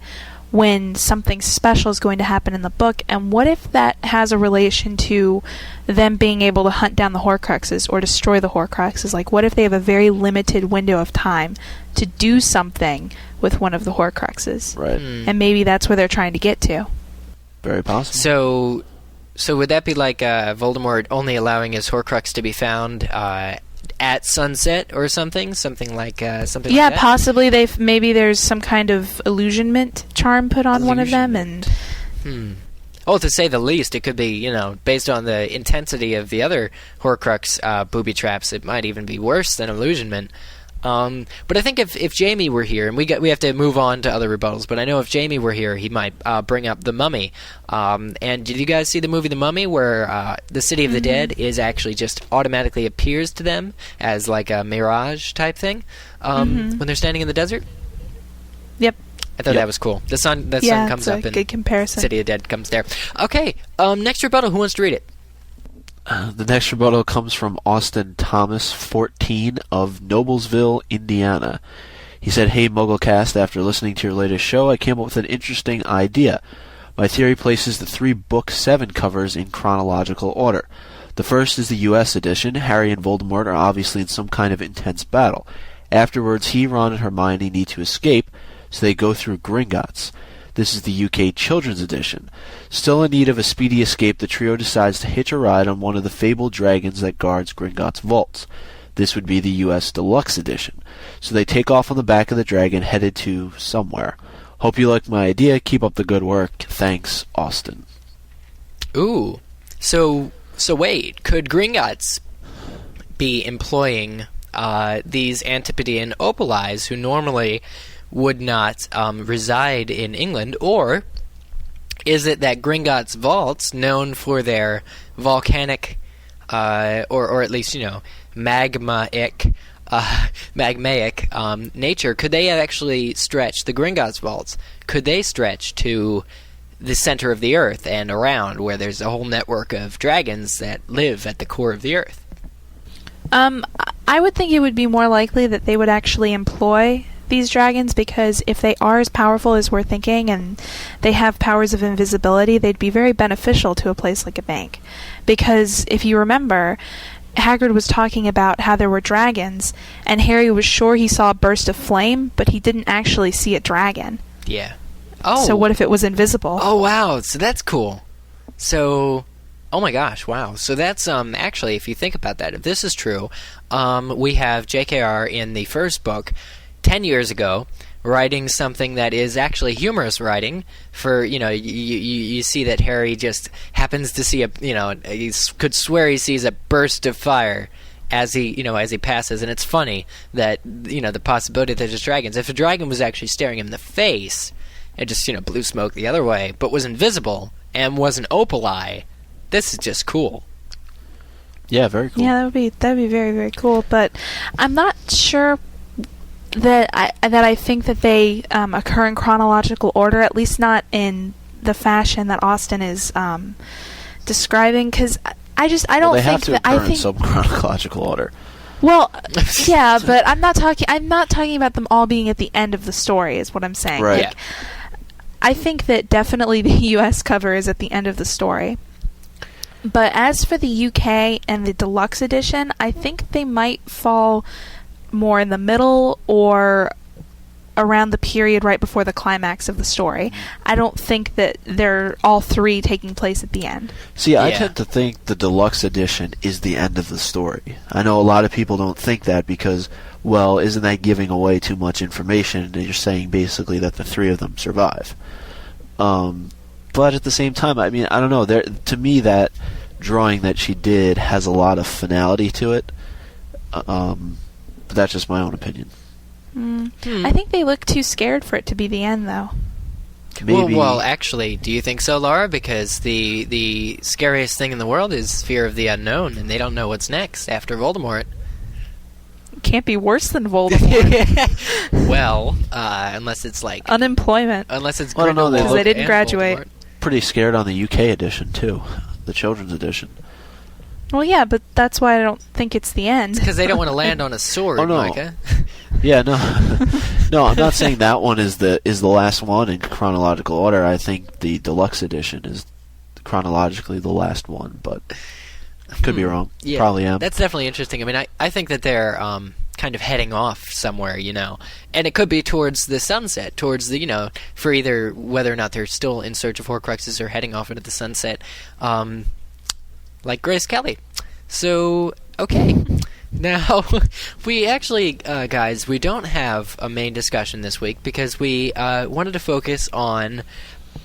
when something special is going to happen in the book, and what if that has a relation to them being able to hunt down the Horcruxes or destroy the Horcruxes? Like, what if they have a very limited window of time to do something with one of the Horcruxes? Right. And maybe that's where they're trying to get to. Very possible. So would that be like Voldemort only allowing his Horcrux to be found at sunset or something? Something like something like that? Yeah, possibly maybe there's some kind of illusionment charm put on one of them, and Oh, to say the least, it could be, based on the intensity of the other Horcrux booby traps, it might even be worse than illusionment. But I think if Jamie were here, and we have to move on to other rebuttals, but I know if Jamie were here, he might bring up The Mummy. And did you guys see the movie The Mummy, where the City of the Dead is actually just automatically appears to them as like a mirage type thing when they're standing in the desert? Yep. I thought that was cool. The sun comes up, and good comparison. City of the Dead comes there. Okay, next rebuttal. Who wants to read it? The next rebuttal comes from Austin Thomas, 14, of Noblesville, Indiana. He said, "Hey, MuggleCast, after listening to your latest show, I came up with an interesting idea. My theory places the 3 Book 7 covers in chronological order. The first is the U.S. edition. Harry and Voldemort are obviously in some kind of intense battle. Afterwards, he, Ron, and Hermione need to escape, so they go through Gringotts. This is the UK Children's Edition. Still in need of a speedy escape, the trio decides to hitch a ride on one of the fabled dragons that guards Gringotts' vaults. This would be the US Deluxe Edition. So they take off on the back of the dragon, headed to somewhere. Hope you like my idea. Keep up the good work. Thanks, Austin." Ooh. So wait, could Gringotts be employing these Antipodean Opal Eyes who normally would not reside in England, or is it that Gringotts vaults, known for their volcanic, or at least, magmaic nature, could they have actually stretched the Gringotts vaults? Could they stretch to the center of the Earth and around, where there's a whole network of dragons that live at the core of the Earth? I would think it would be more likely that they would actually employ these dragons, because if they are as powerful as we're thinking and they have powers of invisibility, they'd be very beneficial to a place like a bank. Because if you remember, Hagrid was talking about how there were dragons, and Harry was sure he saw a burst of flame, but he didn't actually see a dragon. Yeah. Oh. So what if it was invisible? Oh, wow. So that's cool. So, oh my gosh, wow. So that's, actually, if you think about that, if this is true, we have JKR in the first book 10 years ago writing something that is actually humorous writing for, you see that Harry just happens to see he could swear he sees a burst of fire as he passes, and it's funny that, the possibility that there's dragons. If a dragon was actually staring him in the face, it just, blew smoke the other way, but was invisible and was an opal eye, this is just cool. Yeah, very cool. Yeah, that'd be very, very cool, but I'm not sure that I think that they occur in chronological order, at least not in the fashion that Austin is describing, because I don't think they have to that occur in some chronological order. Well, yeah, but I'm not talking about them all being at the end of the story, is what I'm saying. Right. Like, I think that definitely the US cover is at the end of the story. But as for the UK and the deluxe edition, I think they might fall more in the middle or around the period right before the climax of the story. I don't think that they're all three taking place at the end. See, I tend to think the deluxe edition is the end of the story. I know a lot of people don't think that because, well, isn't that giving away too much information? You're saying basically that the three of them survive. But at the same time, I mean, I don't know. To me, that drawing that she did has a lot of finality to it. But that's just my own opinion. I think they look too scared for it to be the end, though. Maybe. Well, actually, do you think so, Laura? Because the scariest thing in the world is fear of the unknown, and they don't know what's next after Voldemort. Can't be worse than Voldemort. Well, unless it's like unemployment. Unless it's I don't know, because they didn't graduate. Voldemort. Pretty scared on the UK edition too, the children's edition. Well, yeah, but that's why I don't think it's the end. Because they don't want to land on a sword, Micah. Yeah, no, no. I'm not saying that one is the last one in chronological order. I think the deluxe edition is chronologically the last one, but could be wrong. Yeah, probably am. That's definitely interesting. I mean, I think that they're kind of heading off somewhere, and it could be towards the sunset, towards the for either whether or not they're still in search of Horcruxes or heading off into the sunset. Like Grace Kelly. So, okay. Now, we actually, guys, we don't have a main discussion this week because we wanted to focus on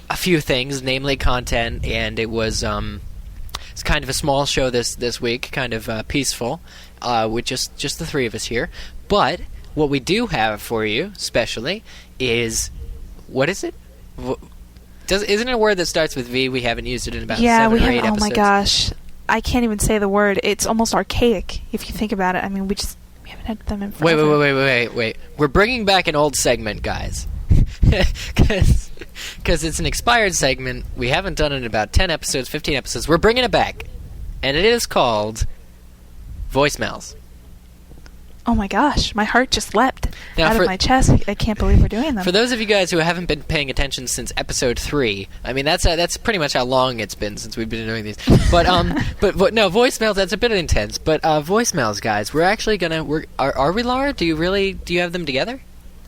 a few things, namely content, and it was it's kind of a small show this week, kind of peaceful, with just the three of us here. But what we do have for you, especially, is, what is it? Isn't it a word that starts with V? We haven't used it in about 7 or 8 episodes. Oh my gosh. I can't even say the word. It's almost archaic if you think about it. I mean, we haven't had them in forever. Wait. We're bringing back an old segment, guys. Because it's an expired segment. We haven't done it in about 10 episodes, 15 episodes. We're bringing it back. And it is called Voicemails. Oh my gosh, my heart just leapt out of my chest. I can't believe we're doing them. For those of you guys who haven't been paying attention since episode 3, I mean that's pretty much how long it's been since we've been doing these. But but no, voicemails, that's a bit intense. But voicemails, guys, we're actually gonna are we, Laura? Do you have them together?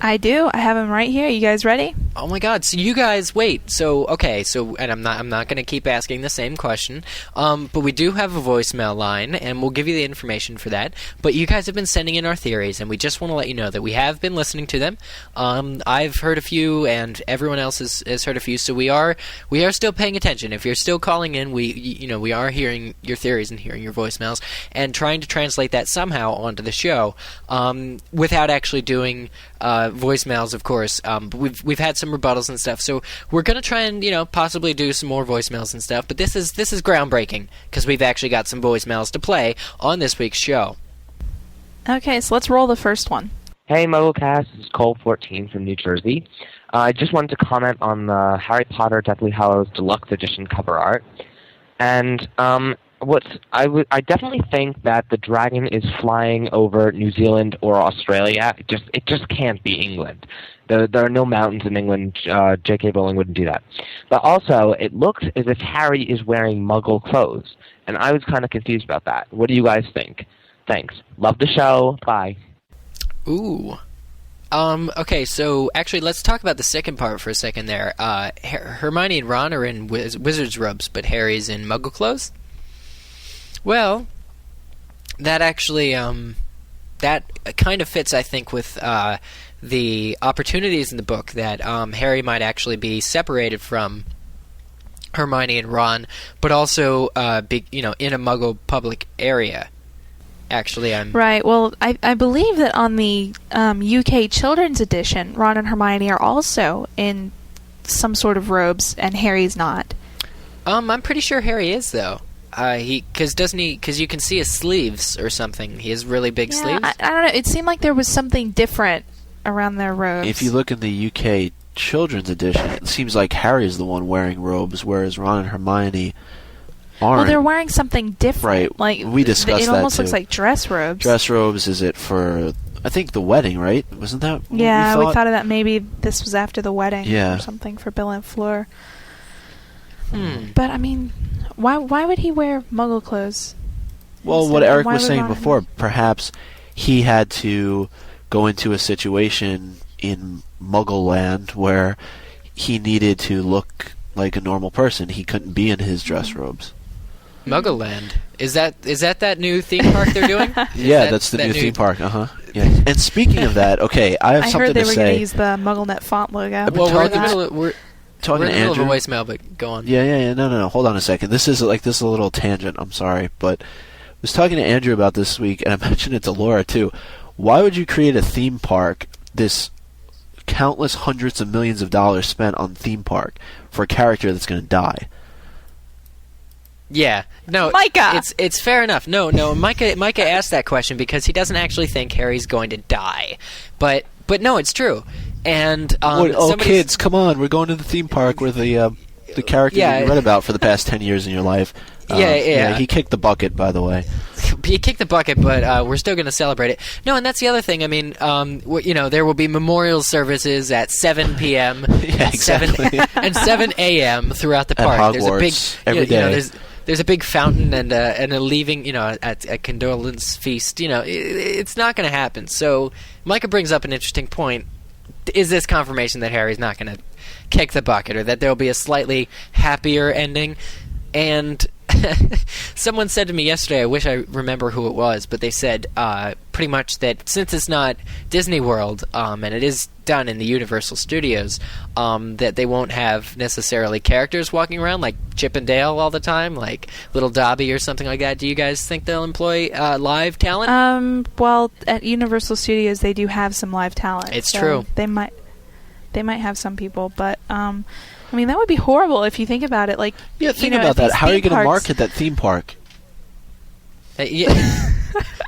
I do. I have them right here. You guys ready? Oh my God! So you guys wait. So okay. So and I'm not going to keep asking the same question. But we do have a voicemail line, and we'll give you the information for that. But you guys have been sending in our theories, and we just want to let you know that we have been listening to them. I've heard a few, and everyone else has heard a few. So we are still paying attention. If you're still calling in, we are hearing your theories and hearing your voicemails, and trying to translate that somehow onto the show, without actually doing voicemails, of course. But we've had some rebuttals and stuff. So we're going to try and, possibly do some more voicemails and stuff. But this is groundbreaking because we've actually got some voicemails to play on this week's show. Okay, so let's roll the first one. Hey, MuggleCast. This is Cole14 from New Jersey. I just wanted to comment on the Harry Potter Deathly Hallows Deluxe Edition cover art. And I definitely think that the dragon is flying over New Zealand or Australia. It just can't be England. There are no mountains in England. J.K. Rowling wouldn't do that. But also, it looks as if Harry is wearing Muggle clothes, and I was kind of confused about that. What do you guys think? Thanks. Love the show. Bye. Ooh. Okay, so actually, let's talk about the second part for a second there. Hermione and Ron are in wizard's robes, but Harry's in Muggle clothes? Well, that actually, that kind of fits, I think, with the opportunities in the book that Harry might actually be separated from Hermione and Ron, but also be, in a Muggle public area. Actually, right. Well, I believe that on the UK Children's Edition, Ron and Hermione are also in some sort of robes, and Harry's not. I'm pretty sure Harry is, though. Because you can see his sleeves or something. He has really big sleeves. I don't know. It seemed like there was something different around their robes. If you look in the UK Children's Edition, it seems like Harry is the one wearing robes, whereas Ron and Hermione aren't. Well, they're wearing something different. Right. Like we discussed it that almost too. looks like dress robes. Dress robes, is it for, I think, the wedding, right? Wasn't that what Yeah, we we thought of that. Maybe this was after the wedding or something for Bill and Fleur. But, I mean, why would he wear Muggle clothes? Well, what Eric was saying before, perhaps he had to go into a situation in Muggle land where he needed to look like a normal person. He couldn't be in his dress robes. Muggle land? Is that new theme park they're doing? Yeah, that's the new theme park. Yeah. And speaking of that, okay, I have something to say. I heard they were going to use the MuggleNet font logo. Well, we're in the middle of a Andrew. voicemail, but go on. Yeah. No. Hold on a second. This is a little tangent. I'm sorry, but I was talking to Andrew about this week, and I mentioned it to Laura too. Why would you create a theme park? This countless hundreds of millions of dollars spent on theme park for a character that's going to die. Yeah, no, Micah. It's fair enough. No, Micah asked that question because he doesn't actually think Harry's going to die, but no, it's true. And kids, come on, we're going to the theme park where the character that you read about for the past 10 years in your life. Yeah. He kicked the bucket, by the way. He kicked the bucket, but we're still going to celebrate it. No, and that's the other thing. I mean, there will be memorial services at 7 p.m. Yeah, exactly. and 7 a.m. throughout the park. At Hogwarts, every day. There's a big fountain and a leaving, a condolence feast. It's not going to happen. So Micah brings up an interesting point. Is this confirmation that Harry's not going to kick the bucket, or that there will be a slightly happier ending? And someone said to me yesterday, I wish I remember who it was, but they said pretty much that since it's not Disney World, and it is done in the Universal Studios, that they won't have necessarily characters walking around like Chip and Dale all the time, like Little Dobby or something like that. Do you guys think they'll employ live talent? Well, at Universal Studios, they do have some live talent. It's true. They might have some people, but I mean, that would be horrible if you think about it. Like, think about that. How are you going to market that theme park?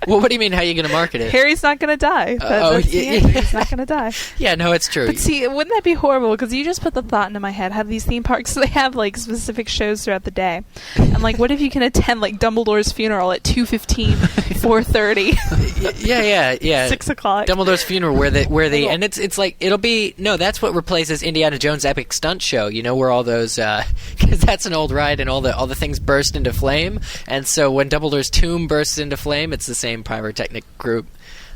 Well, what do you mean, how are you going to market it? Harry's not going to die. He's not going to die. Yeah, no, it's true. But see, wouldn't that be horrible? Because you just put the thought into my head. Have these theme parks, they have, like, specific shows throughout the day. And, like, what if you can attend, like, Dumbledore's funeral at 2:15, 4:30? Yeah. 6 o'clock. Dumbledore's funeral, where they and it's like, it'll be, no, that's what replaces Indiana Jones' epic stunt show, where all those, because that's an old ride and all the things burst into flame. And so when Dumbledore's tomb bursts into flame, it's the same pyrotechnic group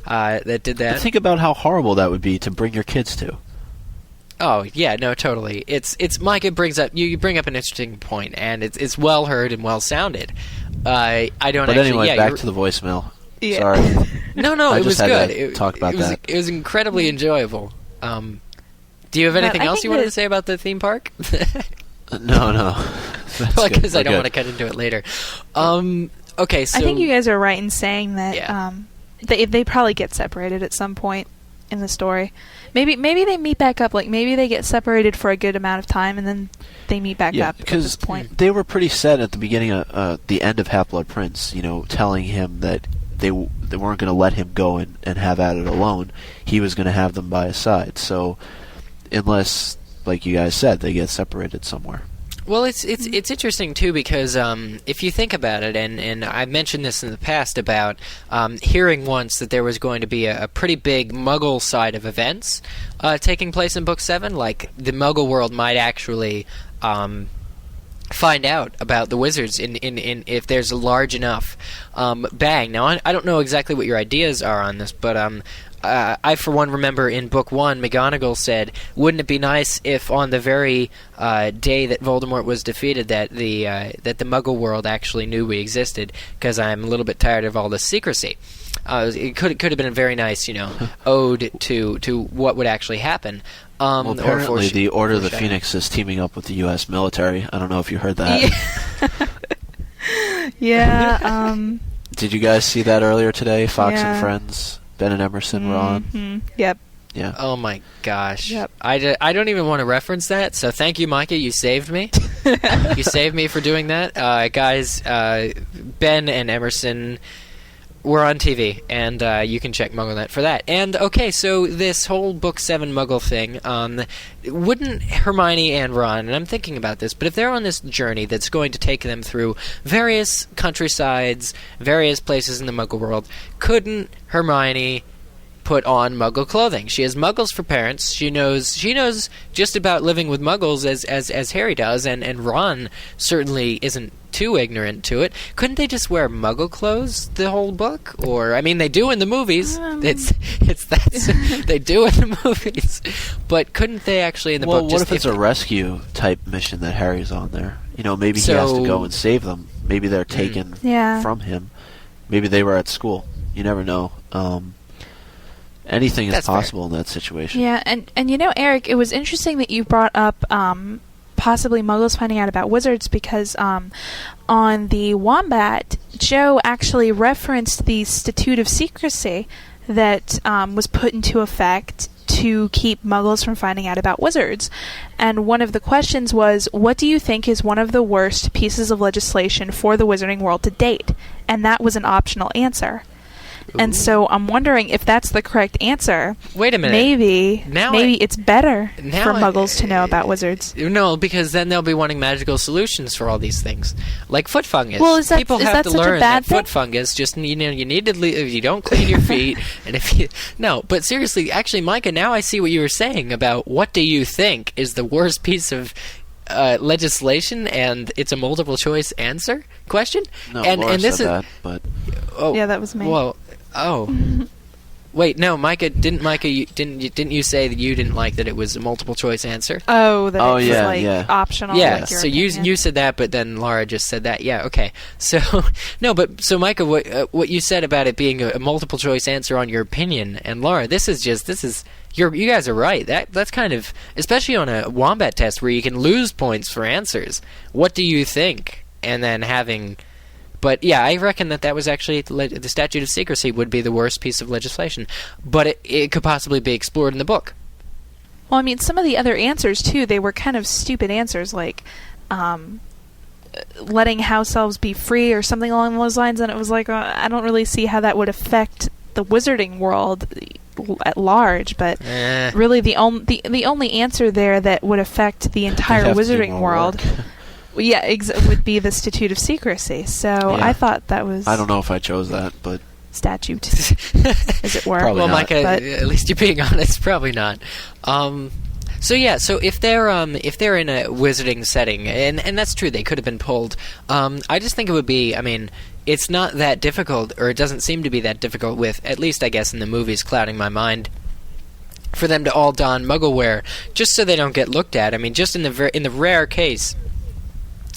that did that. But think about how horrible that would be to bring your kids to. Oh yeah, no, totally. It's Micah brings up you bring up an interesting point, and it's well heard and well sounded. I don't. But actually, anyway, back to the voicemail. Yeah. Sorry. No, it was good. Talk about that. It was incredibly enjoyable. Do you have anything else you wanted to say about the theme park? No. Because I don't want to cut into it later. Okay, so I think you guys are right in saying that they probably get separated at some point. in the story. Maybe they meet back up. Like maybe they get separated for a good amount of time and then they meet back up at this point. They were pretty set at the beginning of the end of Half-Blood Prince, telling him that they weren't going to let him go and have at it alone. He was going to have them by his side. So unless, like you guys said, they get separated somewhere. Well, it's interesting too because if you think about it, and I've mentioned this in the past about hearing once that there was going to be a pretty big Muggle side of events taking place in Book 7, like the Muggle world might actually find out about the wizards in if there's a large enough bang. Now, I don't know exactly what your ideas are on this, but I, for one, remember in Book 1, McGonagall said, wouldn't it be nice if on the very day that Voldemort was defeated that the Muggle world actually knew we existed, because I'm a little bit tired of all this secrecy. It could have been a very nice, ode to what would actually happen. Well, apparently the Order of the Phoenix is teaming up with the U.S. military. I don't know if you heard that. Yeah. Did you guys see that earlier today? Fox and Friends? Ben and Emerson were on. Mm-hmm. Yep. Yeah. Oh my gosh. Yep. I don't even want to reference that. So thank you, Micah. You saved me. You saved me for doing that, guys. Ben and Emerson were on TV, and you can check MuggleNet for that. And okay, so this whole Book 7 Muggle thing, wouldn't Hermione and Ron, and I'm thinking about this, but if they're on this journey that's going to take them through various countrysides, various places in the Muggle world, couldn't Hermione put on Muggle clothing? She has Muggles for parents. She knows just about living with Muggles as Harry does, and Ron certainly isn't too ignorant to it. Couldn't they just wear Muggle clothes the whole book? Or I mean, they do in the movies. It's that they do in the movies. But couldn't they actually in the book? Well, what if it's a rescue type mission that Harry's on there? Maybe he has to go and save them. Maybe they're taken from him. Maybe they were at school. You never know. Anything is possible in that situation. Yeah, and Eric, it was interesting that you brought up possibly Muggles finding out about wizards because on the Wombat, Joe actually referenced the Statute of Secrecy that was put into effect to keep Muggles from finding out about wizards. And one of the questions was, what do you think is one of the worst pieces of legislation for the wizarding world to date? And that was an optional answer. And so I'm wondering if that's the correct answer. Wait a minute. Maybe it's better for Muggles to know about wizards. No, because then they'll be wanting magical solutions for all these things, like foot fungus. Well, is people have that to such learn a bad that thing? foot fungus. Just you need to leave if you don't clean your feet, and if you But seriously, actually, Micah, now I see what you were saying about what do you think is the worst piece of legislation, and it's a multiple choice answer question. No, and Laura this said that, but yeah, that was me. Well. Oh, wait, no, Micah, didn't you say that you didn't like that it was a multiple choice answer? Oh, that it was optional. Yeah, like so you said that, but then Laura just said that. Yeah, okay. So so Micah, what you said about it being a multiple choice answer on your opinion, and Laura, you guys are right. That's kind of, especially on a Wombat test where you can lose points for answers. What do you think? And then having. But yeah, I reckon that was actually the Statute of Secrecy would be the worst piece of legislation. But it could possibly be explored in the book. Well, I mean, some of the other answers, too, they were kind of stupid answers, like letting house elves be free or something along those lines. And it was like, I don't really see how that would affect the wizarding world at large. But really, the only answer there that would affect the entire wizarding world... Yeah, would be the Statute of Secrecy. So I thought that was... I don't know if I chose that, but... Statute, as it were. Probably well, not. Micah, at least you're being honest, probably not. So if they're in a wizarding setting, and that's true, they could have been pulled. I just think it would be, it's not that difficult, or it doesn't seem to be that difficult with, at least I guess in the movies clouding my mind, for them to all don Muggle wear, just so they don't get looked at. Just in the rare case...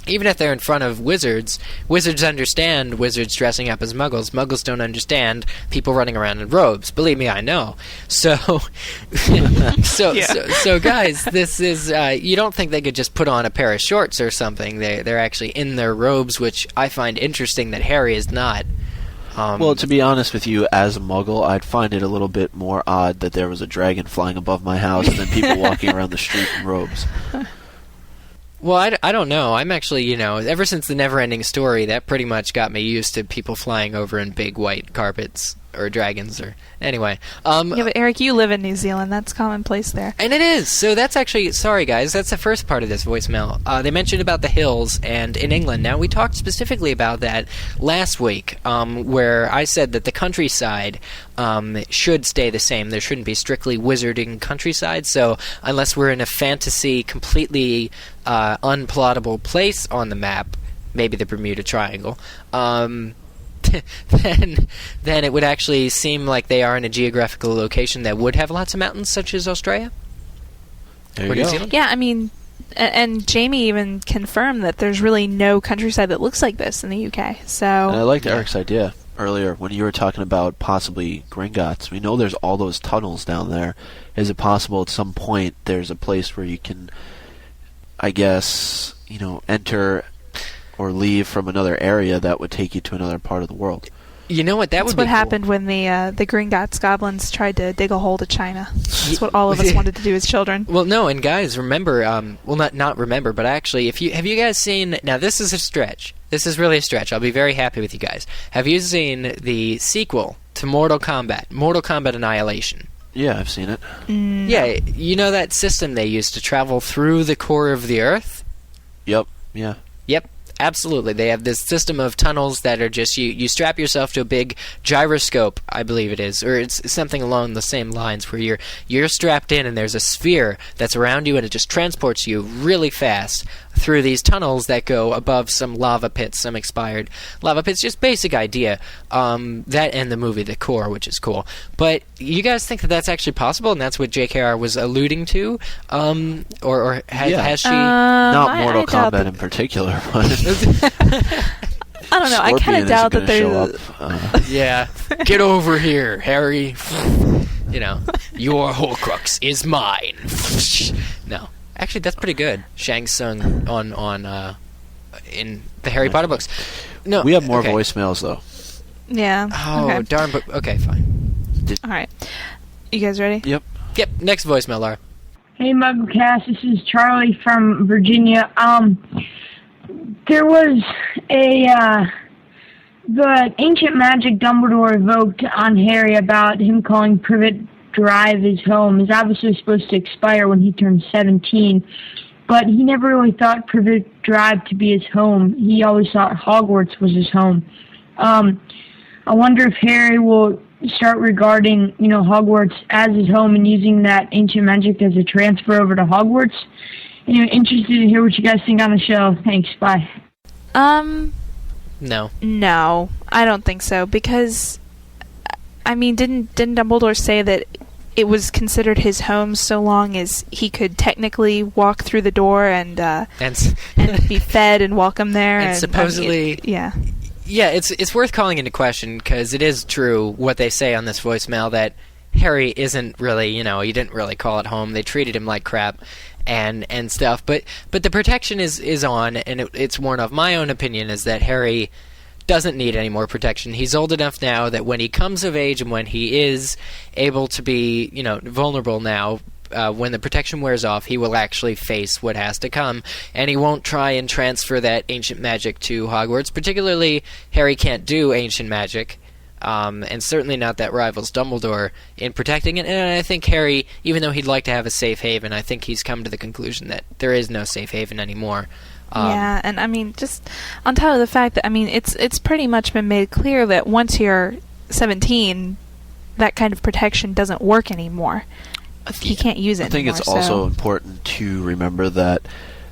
Even if they're in front of wizards understand wizards dressing up as Muggles. Muggles don't understand people running around in robes. Believe me, I know. So, so guys, this is you don't think they could just put on a pair of shorts or something? They're actually in their robes, which I find interesting that Harry is not. Well, to be honest with you, as a Muggle, I'd find it a little bit more odd that there was a dragon flying above my house and then people walking around the street in robes. Well, I don't know. I'm actually, ever since the Neverending Story, that pretty much got me used to people flying over in big white carpets or dragons or anyway. Yeah, but Eric, you live in New Zealand. That's commonplace there. And it is. So that's actually, sorry guys, that's the first part of this voicemail. They mentioned about the hills and in England. Now, we talked specifically about that last week, where I said that the countryside should stay the same. There shouldn't be strictly wizarding countryside. So unless we're in a fantasy, completely unplottable place on the map, maybe the Bermuda Triangle, then it would actually seem like they are in a geographical location that would have lots of mountains, such as Australia. There you go. Yeah, I mean, and Jamie even confirmed that there's really no countryside that looks like this in the UK. So, and I liked Eric's idea earlier when you were talking about possibly Gringotts. We know there's all those tunnels down there. Is it possible at some point there's a place where you can, I guess, enter or leave from another area that would take you to another part of the world? You know what? That's what happened when the Gringotts goblins tried to dig a hole to China. That's what all of us wanted to do as children. Well, no, and guys, remember, not remember, but actually, have you guys seen, now this is a stretch. This is really a stretch. I'll be very happy with you guys. Have you seen the sequel to Mortal Kombat Annihilation? Yeah, I've seen it. Yeah, you know that system they used to travel through the core of the Earth? Yep, yeah. Yep. Absolutely. They have this system of tunnels that are just, you strap yourself to a big gyroscope, I believe it is, or it's something along the same lines where you're strapped in and there's a sphere that's around you and it just transports you really fast through these tunnels that go above some lava pits, some expired lava pits. Just basic idea. That and the movie The Core, which is cool. But you guys think that that's actually possible and that's what JKR was alluding to? Or has she... Not Mortal Kombat in particular, but... I don't know. I kind of doubt that there's... Yeah. Get over here, Harry. Your Horcrux is mine. No. Actually, that's pretty good. Shang Tsung on in the Harry Potter books. No, we have more voicemails though. Yeah. Oh, okay. Darn. But okay, fine. All right. You guys ready? Yep. Next voicemail, Laura. Hey, MuggleCast. This is Charlie from Virginia. There was the ancient magic Dumbledore evoked on Harry about him calling Privet Drive his home is obviously supposed to expire when he turns 17, but he never really thought Privet Drive to be his home. He always thought Hogwarts was his home. I wonder if Harry will start regarding, Hogwarts as his home and using that ancient magic as a transfer over to Hogwarts. Anyway, interested to hear what you guys think on the show. Thanks, bye. No, I don't think so, because I mean, didn't Dumbledore say that it was considered his home so long as he could technically walk through the door and be fed and welcome there? And supposedly, yeah, it's worth calling into question because it is true what they say on this voicemail that Harry isn't really, he didn't really call it home. They treated him like crap and stuff. But the protection is on, and it's worn off. My own opinion is that Harry doesn't need any more protection. He's old enough now that when he comes of age and when he is able to be, vulnerable now, when the protection wears off, he will actually face what has to come, and he won't try and transfer that ancient magic to Hogwarts. Particularly, Harry can't do ancient magic, and certainly not that rivals Dumbledore in protecting it. And I think Harry, even though he'd like to have a safe haven, I think he's come to the conclusion that there is no safe haven anymore. Yeah, and I mean, just on top of the fact that, I mean, it's pretty much been made clear that once you're 17, that kind of protection doesn't work anymore. He can't use it anymore. I think it's also important to remember that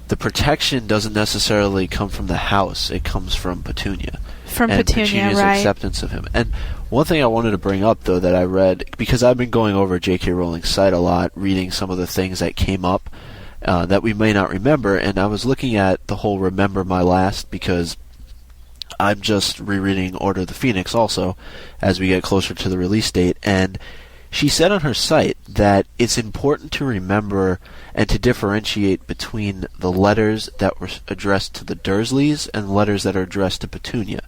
the protection doesn't necessarily come from the house. It comes from Petunia. Petunia's right. Acceptance of him. And one thing I wanted to bring up, though, that I read, because I've been going over J.K. Rowling's site a lot, reading some of the things that came up that we may not remember, and I was looking at the whole Remember My Last, because I'm just rereading Order of the Phoenix also as we get closer to the release date, and she said on her site that it's important to remember and to differentiate between the letters that were addressed to the Dursleys and letters that are addressed to Petunia.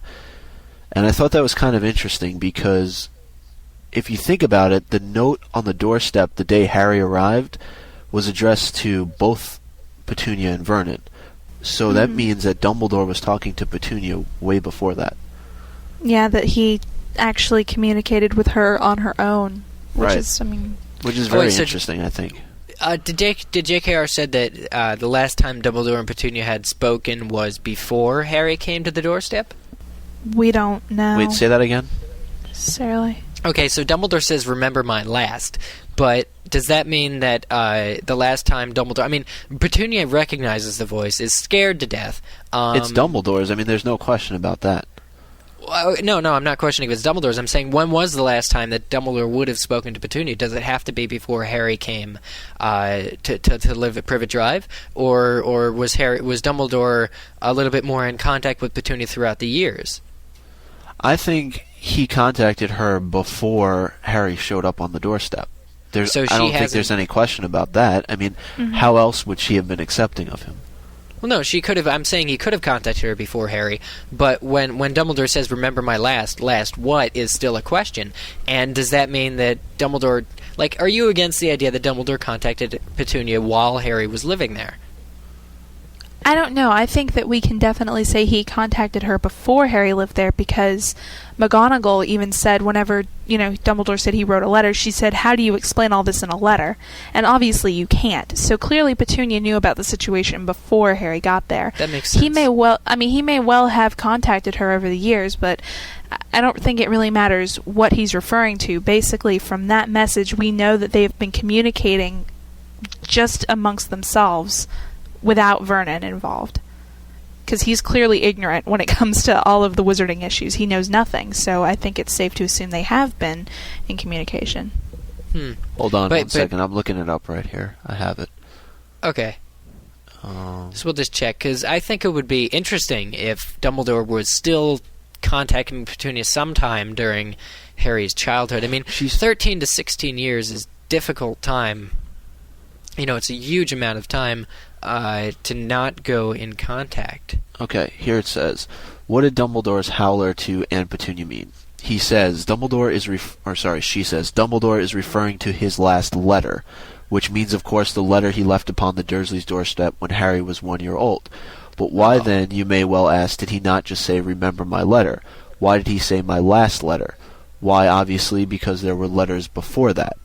And I thought that was kind of interesting because if you think about it, the note on the doorstep the day Harry arrived was addressed to both Petunia and Vernon. So that means that Dumbledore was talking to Petunia way before that. Yeah, that he actually communicated with her on her own. Which is very interesting, I think. Did JKR said that the last time Dumbledore and Petunia had spoken was before Harry came to the doorstep? We don't know. Wait, say that again? Necessarily. Okay, so Dumbledore says, remember my last, but does that mean that the last time Dumbledore... I mean, Petunia recognizes the voice, is scared to death. It's Dumbledore's. I mean, there's no question about that. No, I'm not questioning if it's Dumbledore's. I'm saying, when was the last time that Dumbledore would have spoken to Petunia? Does it have to be before Harry came to live at Privet Drive? Or was Dumbledore a little bit more in contact with Petunia throughout the years? I think he contacted her before Harry showed up on the doorstep. I don't think there's any question about that. I mean, how else would she have been accepting of him? Well, no, she could have. I'm saying he could have contacted her before Harry, but when Dumbledore says, remember my last what is still a question. And does that mean that Dumbledore... Like, are you against the idea that Dumbledore contacted Petunia while Harry was living there? I don't know. I think that we can definitely say he contacted her before Harry lived there because McGonagall even said whenever, Dumbledore said he wrote a letter, she said, how do you explain all this in a letter? And obviously you can't. So clearly Petunia knew about the situation before Harry got there. That makes sense. He may well have contacted her over the years, but I don't think it really matters what he's referring to. Basically, from that message, we know that they've been communicating just amongst themselves without Vernon involved. Because he's clearly ignorant when it comes to all of the wizarding issues. He knows nothing, so I think it's safe to assume they have been in communication. Hold on one second. I'm looking it up right here. I have it. Okay. So we'll just check, because I think it would be interesting if Dumbledore was still contacting Petunia sometime during Harry's childhood. I mean, 13 to 16 years is a difficult time. It's a huge amount of time to not go in contact. Okay, here it says, what did Dumbledore's howler to Aunt Petunia mean? He says, she says, Dumbledore is referring to his last letter, which means, of course, the letter he left upon the Dursleys' doorstep when Harry was 1 year old. But why then, you may well ask, did he not just say, remember my letter? Why did he say my last letter? Why, obviously, because there were letters before that.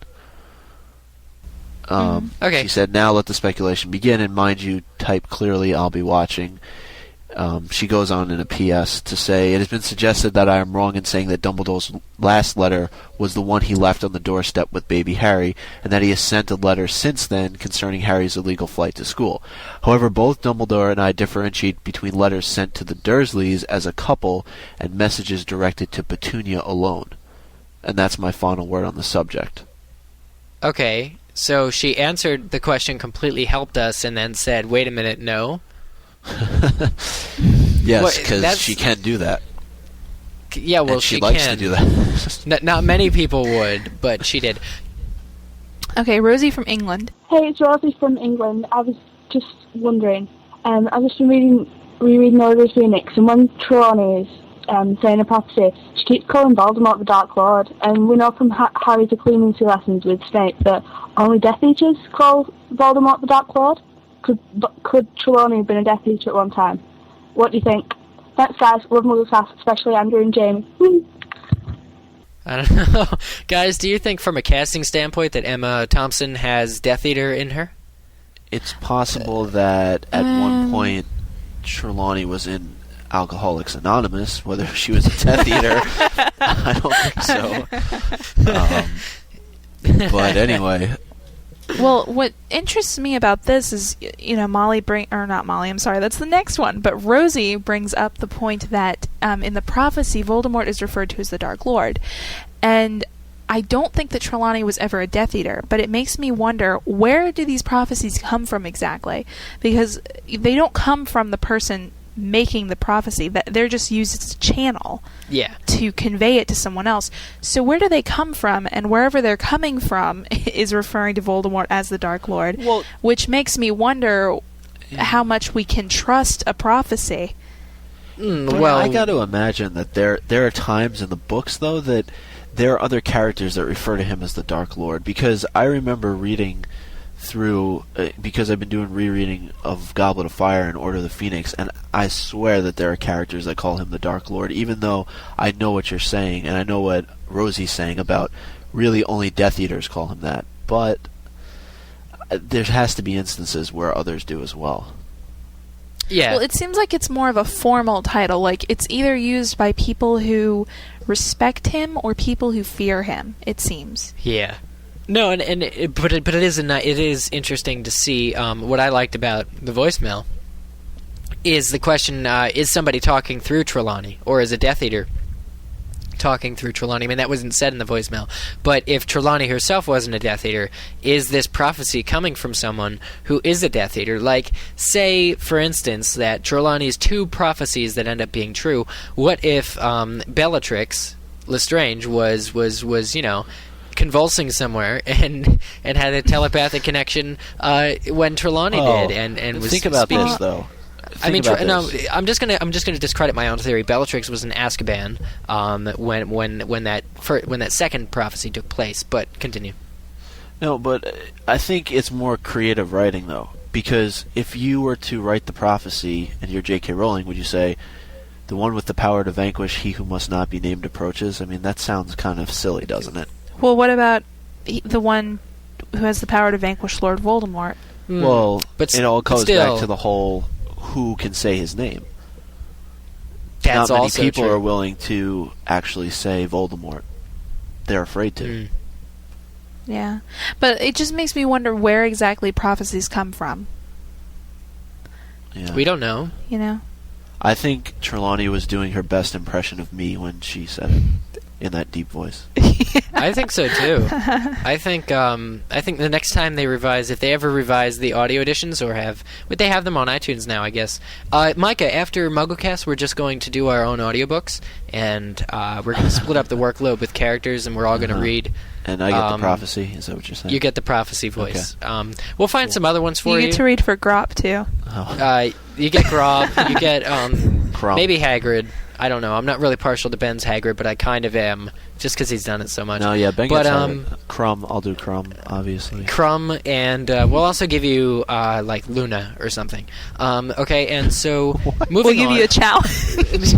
Okay. She said, now let the speculation begin, and mind you, type clearly, I'll be watching. She goes on in a PS to say, it has been suggested that I am wrong in saying that Dumbledore's last letter was the one he left on the doorstep with baby Harry, and that he has sent a letter since then concerning Harry's illegal flight to school. However, both Dumbledore and I differentiate between letters sent to the Dursleys as a couple and messages directed to Petunia alone. And that's my final word on the subject. Okay. So she answered the question, completely helped us, and then said, wait a minute, no? Yes, because she can do that. Yeah, well, and she likes to do that. Not many people would, but she did. Okay, Rosie from England. Hey, it's Rosie from England. I was just wondering, I've just been rereading Orders Phoenix, and when Trelawney is saying a prophecy, she keeps calling Voldemort the Dark Lord, and we know from Harry's Ecclesiastes lessons with Snape that only Death Eaters call Voldemort the Dark Lord. Could Trelawney have been a Death Eater at one time? What do you think? Thanks, guys. Love MuggleCast, especially Andrew and Jamie. I don't know. Guys, do you think from a casting standpoint that Emma Thompson has Death Eater in her? It's possible that at one point Trelawney was in Alcoholics Anonymous. Whether she was a Death Eater, I don't think so. But anyway. Well, what interests me about this is, that's the next one, but Rosie brings up the point that in the prophecy, Voldemort is referred to as the Dark Lord. And I don't think that Trelawney was ever a Death Eater, but it makes me wonder, where do these prophecies come from exactly? Because they don't come from the person making the prophecy, that they're just used as a channel to convey it to someone else. So where do they come from? And wherever they're coming from is referring to Voldemort as the Dark Lord, which makes me wonder how much we can trust a prophecy. Well, I got to imagine that there are times in the books, though, that there are other characters that refer to him as the Dark Lord. Because I remember reading through, because I've been doing rereading of Goblet of Fire and Order of the Phoenix, and I swear that there are characters that call him the Dark Lord, even though I know what you're saying, and I know what Rosie's saying about really only Death Eaters call him that. But there has to be instances where others do as well. Yeah. Well, it seems like it's more of a formal title. Like, it's either used by people who respect him or people who fear him, it seems. Yeah. No, but it is interesting to see. What I liked about the voicemail is the question: is somebody talking through Trelawney, or is a Death Eater talking through Trelawney? I mean, that wasn't said in the voicemail. But if Trelawney herself wasn't a Death Eater, is this prophecy coming from someone who is a Death Eater? Like, say, for instance, that Trelawney's 2 prophecies that end up being true. What if Bellatrix Lestrange was convulsing somewhere and had a telepathic connection when Trelawney did, and was think about speaking. this though. I'm just gonna discredit my own theory. Bellatrix was in Azkaban when that second prophecy took place. But continue. No, but I think it's more creative writing though, because if you were to write the prophecy and you're J.K. Rowling, would you say the one with the power to vanquish he who must not be named approaches? I mean, that sounds kind of silly, doesn't it? Well, what about the one who has the power to vanquish Lord Voldemort? Well, but it all goes still, back to the whole who can say his name. That's Not many also people true. are willing to actually say Voldemort. They're afraid to. Yeah. But it just makes me wonder where exactly prophecies come from. Yeah. We don't know. You know? I think Trelawney was doing her best impression of me when she said it in that deep voice. I think so too. I think the next time they revise, if they ever revise the audio editions, would they have them on iTunes now? I guess. Micah, after MuggleCast, we're just going to do our own audiobooks, and we're going to split up the workload with characters, and we're all going to read. And I get the prophecy. Is that what you're saying? You get the prophecy voice. Okay. We'll find some other ones for you. You get to read for Grop too. You get Grob. You get Crumb. maybe Hagrid. I don't know. I'm not really partial to Ben's Hagrid, but I kind of am, just because he's done it so much. No, yeah, Ben but, gets Hagrid. Crumb, I'll do Crumb, obviously. Crumb, and we'll also give you, like, Luna or something. Okay, and so, moving on. We'll give you a challenge.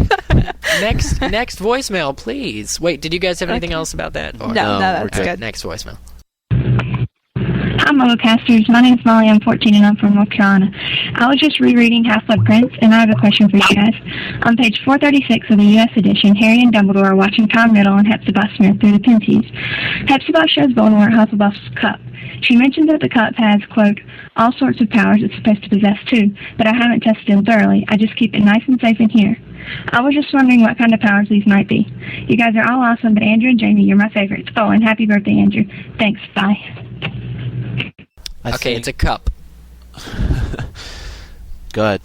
Next voicemail, please. Wait, did you guys have anything else about that? Or? No, that's All right, good. next voicemail. Hi, MuggleCasters. My name is Molly. I'm 14 and I'm from North Carolina. I was just rereading Half-Blood Prince, and I have a question for you guys. On page 436 of the U.S. edition, Harry and Dumbledore are watching Tom Riddle and Hepzibah Smith through the Pensies. Hepzibah shows Voldemort Hufflepuff's cup. She mentions that the cup has, quote, all sorts of powers it's supposed to possess too, but I haven't tested them thoroughly. I just keep it nice and safe in here. I was just wondering what kind of powers these might be. You guys are all awesome, but Andrew and Jamie, you're my favorites. Oh, and happy birthday, Andrew. Thanks. Bye. Okay, it's a cup. Go ahead.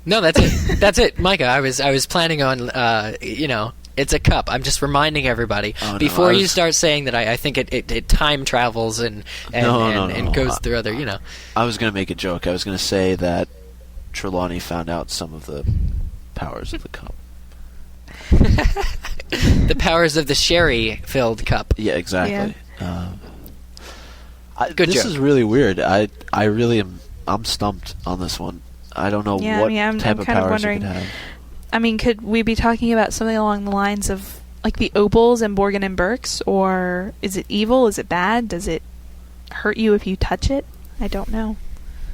No, that's it. That's it, Micah. I was planning on, it's a cup. I'm just reminding everybody before you start saying that. I think it time travels and goes through other. I was going to make a joke. I was going to say that Trelawney found out some of the powers of the cup. The powers of the sherry-filled cup. Yeah, exactly. Yeah. Good this joke. is really weird. I really am. I'm stumped on this one. I don't know what type of powers you could have. I mean, could we be talking about something along the lines of like the Opals and Borgin and Burkes, or is it evil? Is it bad? Does it hurt you if you touch it? I don't know.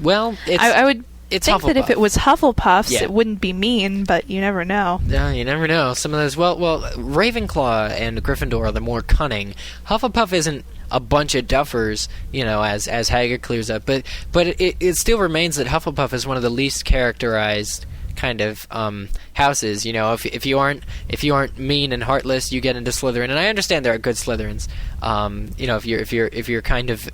Well, I would think Hufflepuff. that if it was Hufflepuffs, Yeah. it wouldn't be mean, but you never know. Yeah, you never know. Some of those. Well, Ravenclaw and Gryffindor are the more cunning. Hufflepuff isn't a bunch of duffers, as Hagrid clears up. But it still remains that Hufflepuff is one of the least characterized kind of houses. If you aren't mean and heartless, you get into Slytherin. And I understand there are good Slytherins. If you're kind of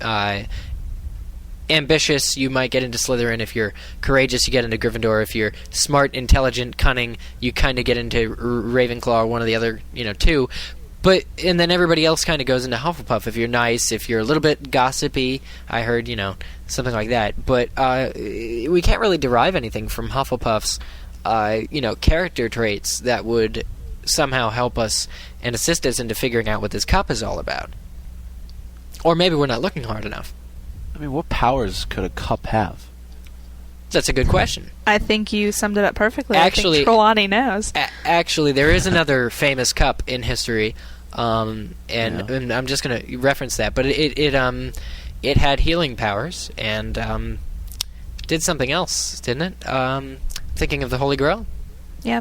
ambitious, you might get into Slytherin. If you're courageous, you get into Gryffindor. If you're smart, intelligent, cunning, you kind of get into Ravenclaw or one of the other, two. And then everybody else kind of goes into Hufflepuff. If you're nice, if you're a little bit gossipy, I heard, something like that. But we can't really derive anything from Hufflepuff's character traits that would somehow help us and assist us into figuring out what this cup is all about. Or maybe we're not looking hard enough. I mean, what powers could a cup have? That's a good question. I think you summed it up perfectly. Actually, I think Trelawney knows. Actually, there is another famous cup in history, and I'm just going to reference that. But it had healing powers and did something else, didn't it? Thinking of the Holy Grail. Yeah.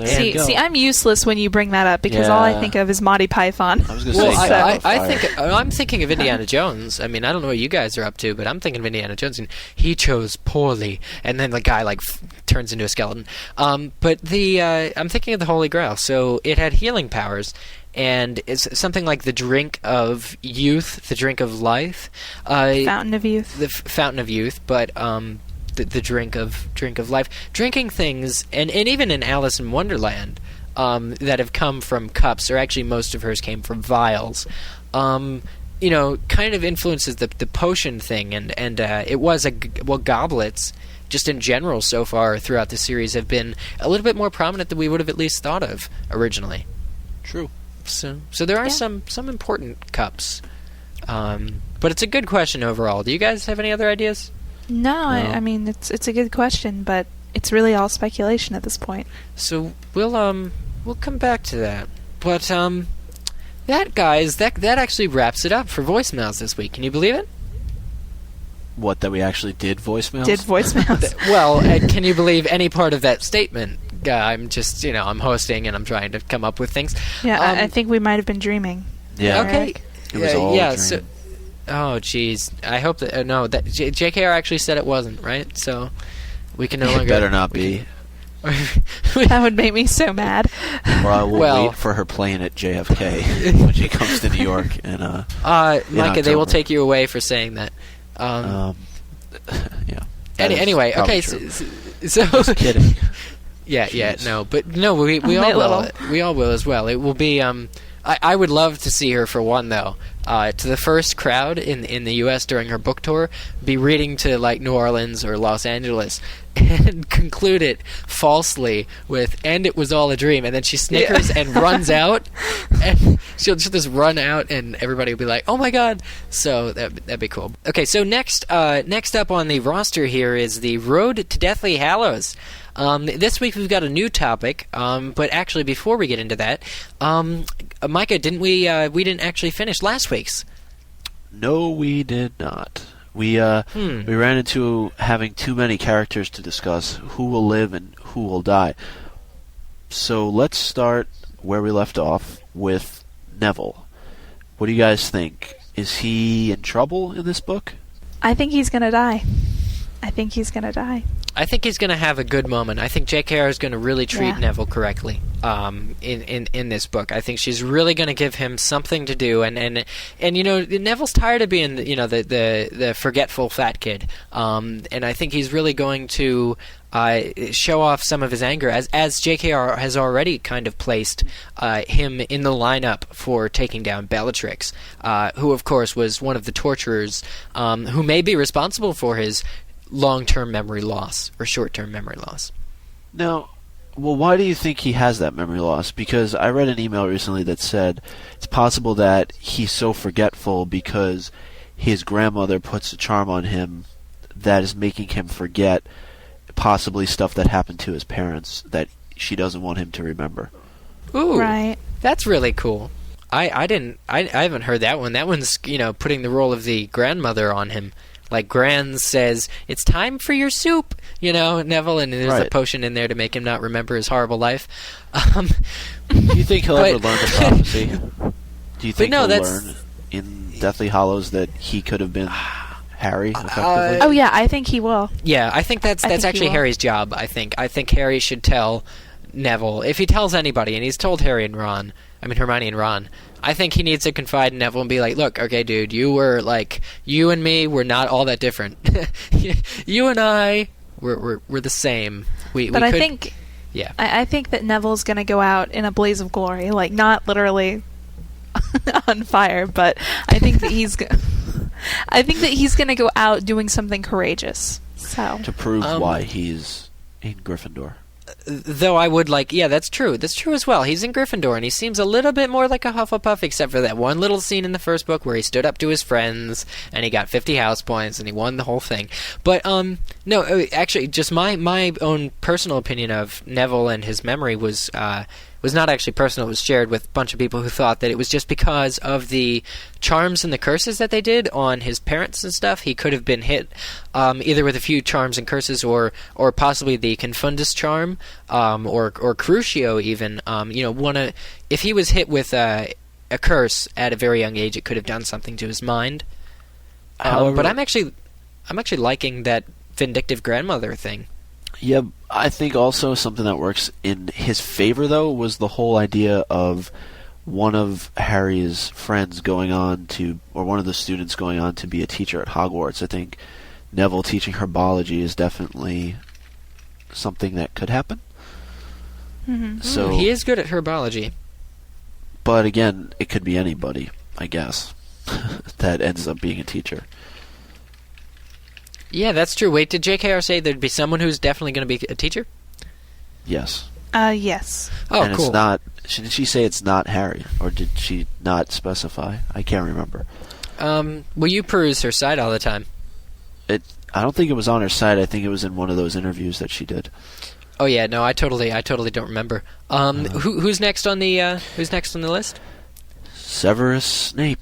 See, I'm useless when you bring that up because all I think of is Monty Python. I was going to say, I'm thinking of Indiana Jones. I mean, I don't know what you guys are up to, but I'm thinking of Indiana Jones, and he chose poorly, and then the guy turns into a skeleton. But I'm thinking of the Holy Grail. So it had healing powers, and it's something like the drink of youth, the drink of life, Fountain of Youth, the Fountain of Youth, but the drink of life, drinking things, and even in Alice in Wonderland, that have come from cups, or actually most of hers came from vials, kind of influences the potion thing, and it was goblets, just in general so far throughout the series, have been a little bit more prominent than we would have at least thought of originally. True. So there are some important cups, but it's a good question overall. Do you guys have any other ideas? No, I mean it's a good question, but it's really all speculation at this point. So we'll come back to that. But that actually wraps it up for voicemails this week. Can you believe it? What, that we actually did voicemails? Did voicemails? Well, can you believe any part of that statement? I'm just I'm hosting and I'm trying to come up with things. Yeah, I think we might have been dreaming. Yeah. Okay. It was all a dream. So. Oh, jeez. I hope that... no, that JKR actually said it wasn't, right? So we can no longer... It better not be. That would make me so mad. Or I will wait for her plane at JFK when she comes to New York. And Micah, they will take you away for saying that. Yeah. Anyway, okay. So just kidding. Yeah, no. But no, we all will. We all will as well. It will be... I would love to see her, for one, though, to the first crowd in the U.S. during her book tour, be reading to, New Orleans or Los Angeles, and conclude it falsely with, "And it was all a dream," and then she snickers and runs out, and she'll just run out, and everybody will be like, "Oh my god!" So that'd be cool. Okay, so next up on the roster here is the Road to Deathly Hallows. This week we've got a new topic, but actually before we get into that, Micah, didn't we didn't actually finish last week's? No, we did not. We ran into having too many characters to discuss who will live and who will die. So let's start where we left off with Neville. What do you guys think? Is he in trouble in this book? I think he's going to die. I think he's going to have a good moment. I think JKR is going to really treat Neville correctly in this book. I think she's really going to give him something to do, and Neville's tired of being the forgetful fat kid, and I think he's really going to show off some of his anger, as JKR has already kind of placed him in the lineup for taking down Bellatrix, who of course was one of the torturers who may be responsible for his long-term memory loss or short-term memory loss. Now, why do you think he has that memory loss? Because I read an email recently that said it's possible that he's so forgetful because his grandmother puts a charm on him that is making him forget possibly stuff that happened to his parents that she doesn't want him to remember. Ooh, right. That's really cool. I haven't heard that one. That one's putting the role of the grandmother on him. Like Gran says, "It's time for your soup," Neville, and there's a potion in there to make him not remember his horrible life. Do you think he'll ever learn the prophecy? Do you think he'll learn in Deathly Hallows that he could have been Harry, effectively? Oh yeah, I think he will. Yeah, I think that's actually Harry's job. I think Harry should tell Neville, if he tells anybody, and he's told Hermione and Ron, I think he needs to confide in Neville and be like, "Look, okay, dude, you and me, we're not all that different. You and I, we're the same." I think that Neville's going to go out in a blaze of glory, not literally on fire, but I think that he's going to go out doing something courageous. So to prove why he's in Gryffindor. Though I would like, yeah, that's true. That's true as well. He's in Gryffindor, and he seems a little bit more like a Hufflepuff, except for that one little scene in the first book where he stood up to his friends, and he got 50 house points, and he won the whole thing. But, no, actually, just my own personal opinion of Neville and his memory was not actually personal. It was shared with a bunch of people who thought that it was just because of the charms and the curses that they did on his parents and stuff. He could have been hit either with a few charms and curses or possibly the Confundus charm or Crucio even. If he was hit with a curse at a very young age, it could have done something to his mind. But I'm actually liking that vindictive grandmother thing. Yeah, I think also something that works in his favor, though, was the whole idea of one of Harry's friends going on to, or one of the students going on to be a teacher at Hogwarts. I think Neville teaching herbology is definitely something that could happen. Mm-hmm. So he is good at herbology. But again, it could be anybody, I guess, that ends up being a teacher. Yeah, that's true. Wait, did JKR say there'd be someone who's definitely going to be a teacher? Yes. Yes. Oh, and cool. It's not. Did she say it's not Harry, or did she not specify? I can't remember. Well, you peruse her site all the time. I don't think it was on her site. I think it was in one of those interviews that she did. Oh yeah, no, I totally don't remember. Who's next on the list? Severus Snape.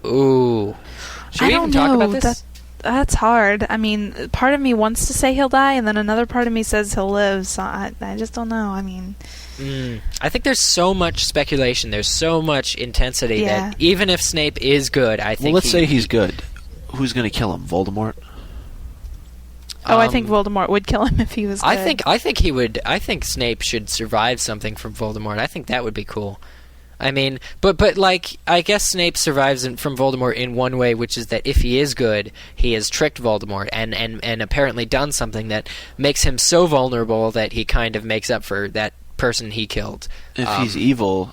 Ooh. Should we even talk about this? That's hard. I mean, part of me wants to say he'll die, and then another part of me says he'll live, so I just don't know. I mean... I think there's so much speculation, there's so much intensity that even if Snape is good, I think Well, let's say he's good. Who's going to kill him? Voldemort? I think Voldemort would kill him if he was good. I think he would. I think Snape should survive something from Voldemort. I think that would be cool. I mean, but like, I guess Snape survives from Voldemort in one way, which is that if he is good, he has tricked Voldemort and apparently done something that makes him so vulnerable that he kind of makes up for that person he killed. If he's evil,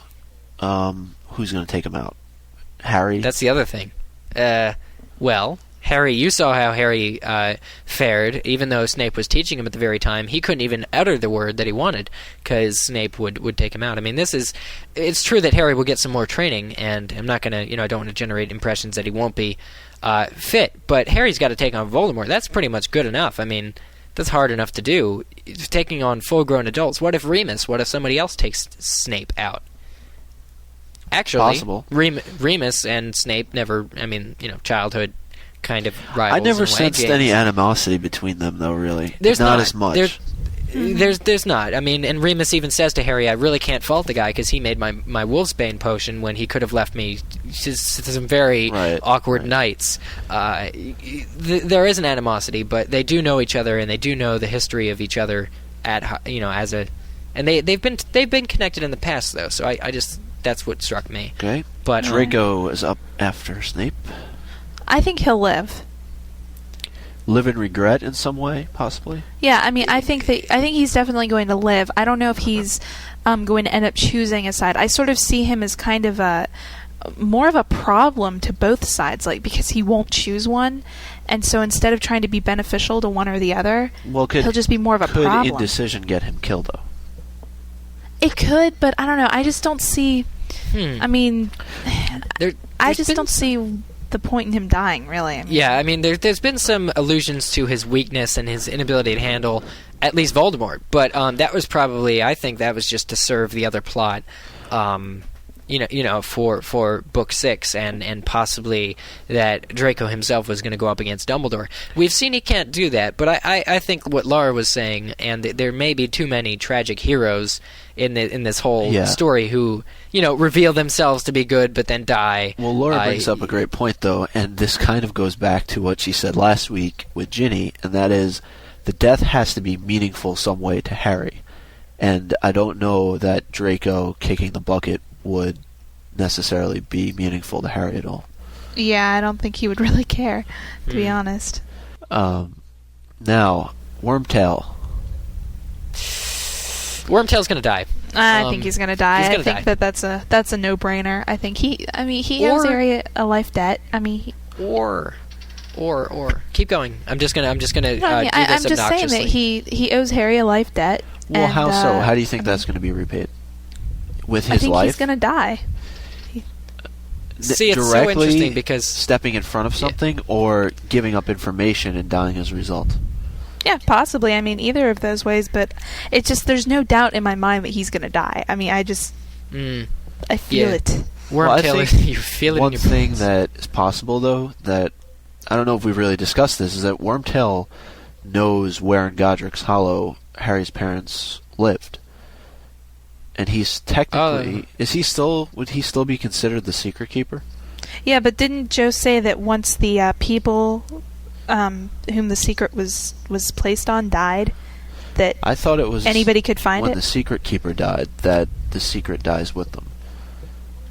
who's going to take him out? Harry? That's the other thing. Well, Harry, you saw how Harry fared. Even though Snape was teaching him at the very time, he couldn't even utter the word that he wanted because Snape would take him out. I mean, it's true that Harry will get some more training, and I'm not going to, I don't want to generate impressions that he won't be fit, but Harry's got to take on Voldemort. That's pretty much good enough. I mean, that's hard enough to do. Taking on full-grown adults. What if somebody else takes Snape out? Actually, possible. Remus and Snape never, childhood kind of rivals. I never sensed any animosity between them, though, really. There's not as much. There's not. I mean, and Remus even says to Harry, I really can't fault the guy because he made my Wolfsbane potion when he could have left me to some very awkward nights. There is an animosity, but they do know each other and they do know the history of each other and they've been connected in the past though. So I just that's what struck me. Okay, but Draco is up after Snape. I think he'll live. Live in regret in some way, possibly? Yeah, I mean, I think he's definitely going to live. I don't know if he's going to end up choosing a side. I sort of see him as kind of more of a problem to both sides, like because he won't choose one, and so instead of trying to be beneficial to one or the other, he'll just be more of a problem. Could indecision get him killed, though? It could, but I don't know. I just don't see. I mean, I just don't see the point in him dying, really. I mean, yeah, I mean, there's been some allusions to his weakness and his inability to handle at least Voldemort, but that was probably, I think that was just to serve the other plot, for Book 6, and possibly that Draco himself was going to go up against Dumbledore. We've seen he can't do that, but I think what Laura was saying, and there may be too many tragic heroes in this whole story who, reveal themselves to be good but then die. Well, Laura brings up a great point, though, and this kind of goes back to what she said last week with Ginny, and that is the death has to be meaningful some way to Harry. And I don't know that Draco kicking the bucket would necessarily be meaningful to Harry at all. Yeah, I don't think he would really care, to be honest. Now, Wormtail. Wormtail's gonna die. I think he's gonna die. I think that's a no-brainer. I think he owes Harry a life debt. I mean, or Or keep going. I'm just gonna do this I'm just saying that obnoxiously. he owes Harry a life debt. Well, and, how so? How do you think that's going to be repaid? With his I think life? he's gonna die. See, it's so directly interesting because stepping in front of something or giving up information and dying as a result. Yeah, possibly. I mean, either of those ways, but it's just there's no doubt in my mind that he's gonna die. I mean, I feel it. Wormtail, you feel it one in your thing bones. that is possible, though, that I don't know if we've really discussed this, is that Wormtail knows where in Godric's Hollow Harry's parents lived. And he's technically... would he still be considered the secret keeper? Yeah, but didn't Joe say that once the people whom the secret was placed on died, that I thought it was anybody could find when it? the secret keeper died, that the secret dies with them.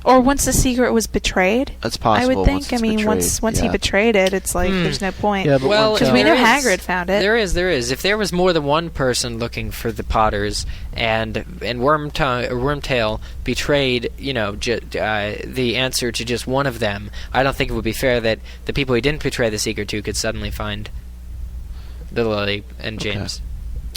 Or once the secret was betrayed? That's possible. I would think. Once it's I mean, betrayed, once he betrayed it, it's like there's no point. Yeah, but well, because we know Hagrid found it. There is. If there was more than one person looking for the Potters, and Wormtail betrayed, the answer to just one of them, I don't think it would be fair that the people he didn't betray the secret to could suddenly find Lily and James.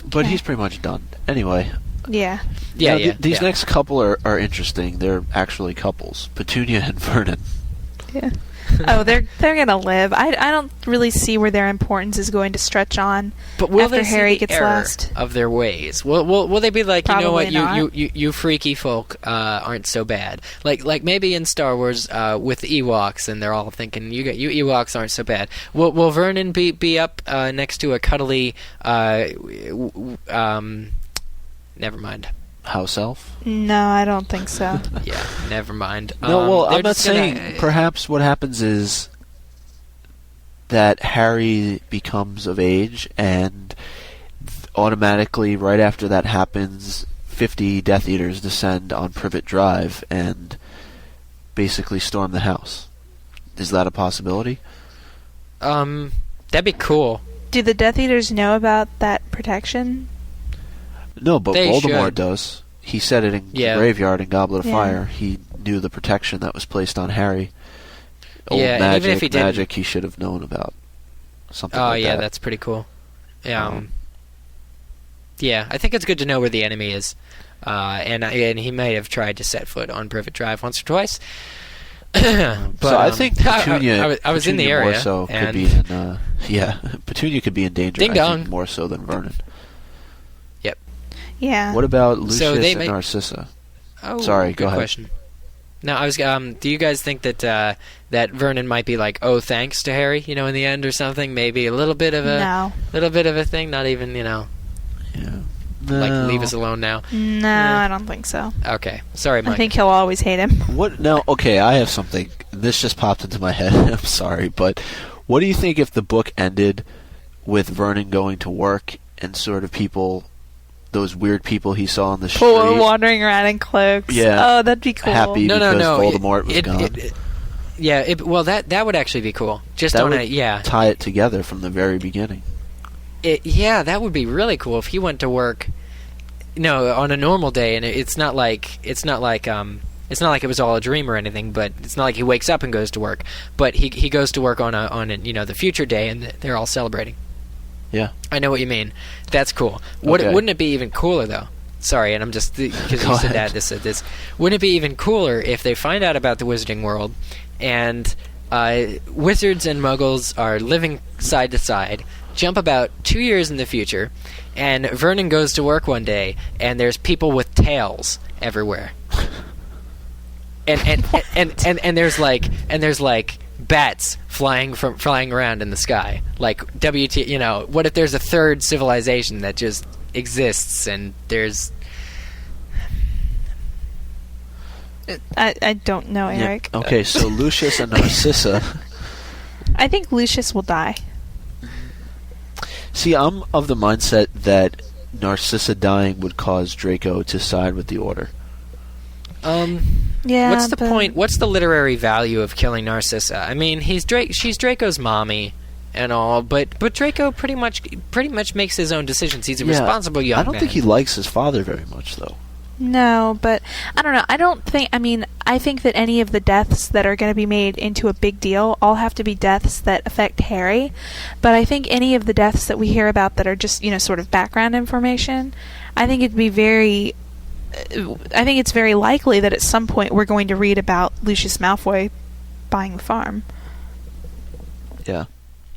Okay. But he's pretty much done. Anyway. Yeah. These next couple are interesting. They're actually couples. Petunia and Vernon. Yeah. Oh, they're gonna live. I don't really see where their importance is going to stretch on. But will after they Harry see the gets error lost of their ways? Will they be like, Probably you know what, not. you freaky folk aren't so bad. Like maybe in Star Wars with the Ewoks, and they're all thinking you Ewoks aren't so bad. Will Vernon be up next to a cuddly never mind. House elf? No, I don't think so. Yeah, never mind. No, well, I'm not just gonna- saying. Perhaps what happens is that Harry becomes of age, and automatically, right after that happens, 50 Death Eaters descend on Privet Drive and basically storm the house. Is that a possibility? That'd be cool. Do the Death Eaters know about that protection? No, but They Voldemort should. does. He said it in Yeah. the graveyard in Goblet of Yeah. Fire. He knew the protection that was placed on Harry. Old Yeah, and magic, even if he didn't- magic he should have known about. Something Oh like yeah, that. that's pretty cool. Yeah, I think it's good to know where the enemy is, and he may have tried to set foot on Privet Drive once or twice. But so I think Petunia. I was in the Petunia area. More so could and be in. Petunia could be in danger. Ding I dong. think more so than Vernon. Yep. Yeah. What about Lucius So they and may- Narcissa? Oh, Sorry, good go ahead. question. Now, I was. Do you guys think that that Vernon might be like, oh, thanks to Harry, in the end or something? Maybe a little bit of a thing. Not even, Yeah. like leave us alone now. No, Yeah. I don't think so. Okay, sorry, Mike. I think he'll always hate him. What now? Okay, I have something. This just popped into my head. I'm sorry, but what do you think if the book ended with Vernon going to work and sort of those weird people he saw on the street, Wandering around in cloaks. Yeah. Oh, that'd be cool. happy No. because Voldemort was gone? Well, that would actually be cool. Just That on would tie it together from the very beginning. That would be really cool if he went to work, on a normal day, and it's not like it was all a dream or anything. But it's not like he wakes up and goes to work. But he goes to work on the future day, and they're all celebrating. Yeah, I know what you mean. That's cool. Okay. Wouldn't it be even cooler though? Sorry, and I'm just because you said that. This. Wouldn't it be even cooler if they find out about the Wizarding World, and wizards and Muggles are living side to side? Jump about 2 years in the future, and Vernon goes to work one day, and there's people with tails everywhere, and there's like bats flying around in the sky. Like what if there's a third civilization that just exists, and there's I don't know, Yeah. Eric. Okay, so Lucius and Narcissa. I think Lucius will die. See, I'm of the mindset that Narcissa dying would cause Draco to side with the Order. Yeah. What's the point? What's the literary value of killing Narcissa? I mean, she's Draco's mommy and all, but Draco pretty much makes his own decisions. He's a responsible young man. I don't think he likes his father very much, though. No, but I don't know. I think that any of the deaths that are going to be made into a big deal all have to be deaths that affect Harry. But I think any of the deaths that we hear about that are just, sort of background information, I think it's very likely that at some point we're going to read about Lucius Malfoy buying the farm. Yeah.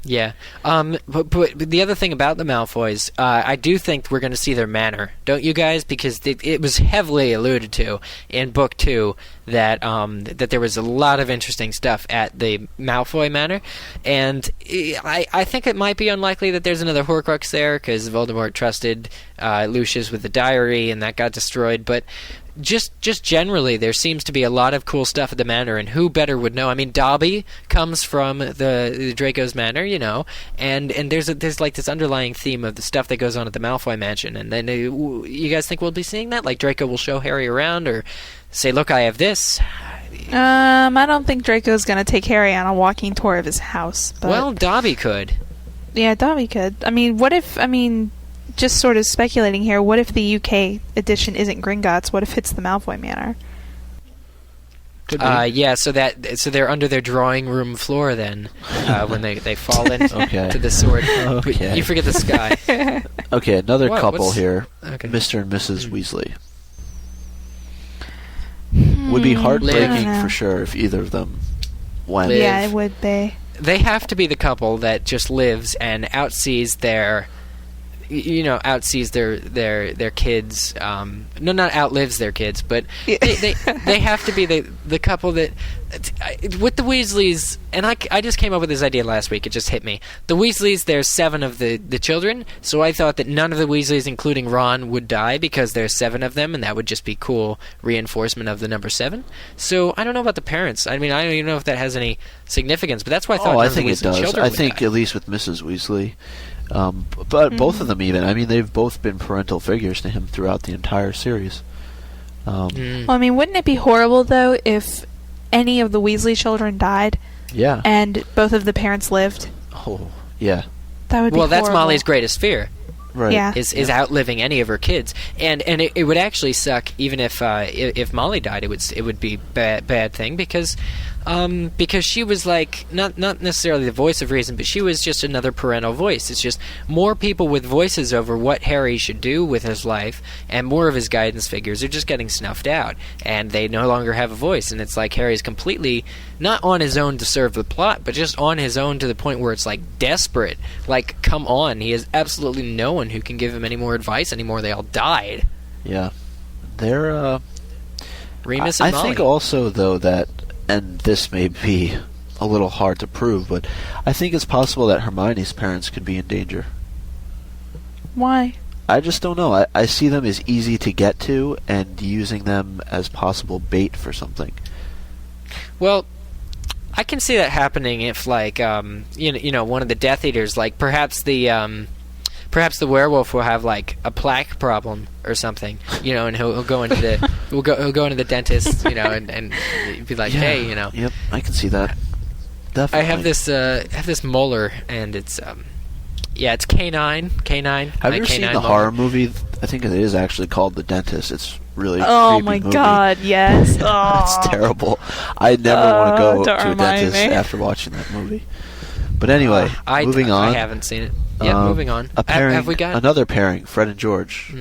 Yeah. But the other thing about the Malfoys, I do think we're going to see their manor, don't you guys? Because it was heavily alluded to in Book 2 that there was a lot of interesting stuff at the Malfoy manor, and I think it might be unlikely that there's another Horcrux there, because Voldemort trusted Lucius with the diary, and that got destroyed, but just generally, there seems to be a lot of cool stuff at the manor, and who better would know? I mean, Dobby comes from the Draco's manor, and there's like this underlying theme of the stuff that goes on at the Malfoy mansion, and then you guys think we'll be seeing that? Like Draco will show Harry around, or say, "Look, I have this." I don't think Draco's going to take Harry on a walking tour of his house. But well, Dobby could. Yeah, Dobby could. Just sort of speculating here, what if the UK edition isn't Gringotts? What if it's the Malfoy Manor? Yeah, so they're under their drawing room floor then, when they fall into the sword. Okay. You forget the sky. Okay, another couple here, okay. Mr. and Mrs. Weasley. Would be heartbreaking for sure if either of them went. Yeah, it would be. They have to be the couple that just lives and outsees their kids. No, not outlives their kids, but they have to be the couple that with the Weasleys. And I just came up with this idea last week. It just hit me. The Weasleys, there's 7 of the children, so I thought that none of the Weasleys, including Ron, would die because there's 7 of them, and that would just be cool reinforcement of the number 7. So I don't know about the parents. I mean, I don't even know if that has any significance, but that's why I thought. I think it does. I think at least with Mrs. Weasley. But both of them even. I mean, they've both been parental figures to him throughout the entire series. Well, I mean, wouldn't it be horrible, though, if any of the Weasley children died? Yeah. And both of the parents lived? Oh, yeah. That would be horrible. Well, that's Molly's greatest fear. Right. Yeah. Is outliving any of her kids, and it would actually suck even if Molly died. It would be bad thing because she was like not necessarily the voice of reason, but she was just another parental voice. It's just more people with voices over what Harry should do with his life, and more of his guidance figures are just getting snuffed out, and they no longer have a voice. And it's like Harry's completely not on his own to serve the plot, but just on his own to the point where it's like desperate. Like, come on, he has absolutely no one who can give him any more advice anymore. They all died. Yeah, they're Remus and Molly. I think also though that. And this may be a little hard to prove, but I think it's possible that Hermione's parents could be in danger. Why? I just don't know. I see them as easy to get to and using them as possible bait for something. Well, I can see that happening if, like, one of the Death Eaters, like, perhaps the werewolf will have like a plaque problem or something, and he'll go into the dentist, and be like, hey, Yep, I can see that. Definitely. I have this molar, and it's it's canine. Have you ever seen the horror movie? I think it is actually called The Dentist. It's really oh my movie. God, yes. It's terrible. I never want to go to a dentist after watching that movie. But anyway, moving on. I haven't seen it. Yeah, moving on. Have we got another pairing? Fred and George.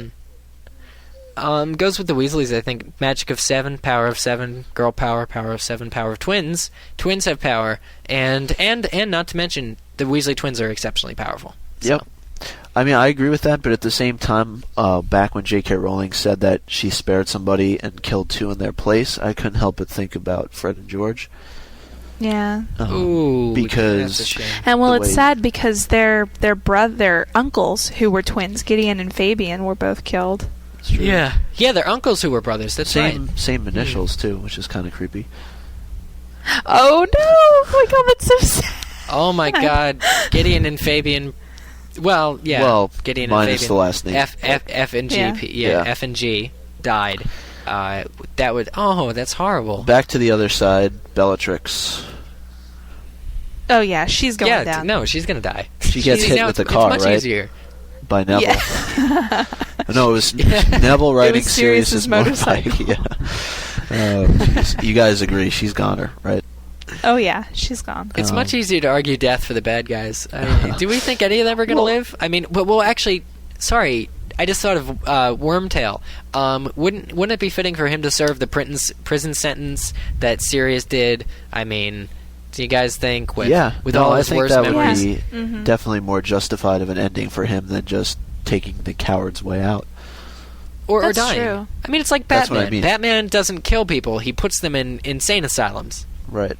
Goes with the Weasleys, I think. Magic of 7, power of 7, girl power, power of 7, power of twins. Twins have power, and not to mention the Weasley twins are exceptionally powerful. So. Yep. I mean, I agree with that, but at the same time, back when J.K. Rowling said that she spared somebody and killed 2 in their place, I couldn't help but think about Fred and George. Yeah. Ooh, because that's a shame. And it's sad because their uncles who were twins, Gideon and Fabian, were both killed. Yeah, their uncles who were brothers. That's right. Same initials too, which is kind of creepy. Oh no! Oh my God, that's so sad. Oh my God, Gideon and Fabian. Well, yeah. Well, Gideon minus and Fabian. the last name. F and G. Yeah. F and G died. That would. Oh, that's horrible. Back to the other side, Bellatrix. Oh yeah, she's going down. No, she's gonna die. She gets hit with the car, it's much right? Easier. By Neville. Yeah. No, it was Neville riding Sirius's motorbike. Yeah. You guys agree she's goner, right? Oh yeah, she's gone. It's much easier to argue death for the bad guys. Do we think any of them are going to live? I mean, well, actually, sorry, I just thought of Wormtail. Wouldn't it be fitting for him to serve the prison sentence that Sirius did? I mean, do you guys think with all his worst memories? I think that would be definitely more justified of an ending for him than just taking the coward's way out. Or dying. True. I mean, it's like Batman. That's what I mean. Batman doesn't kill people. He puts them in insane asylums. Right.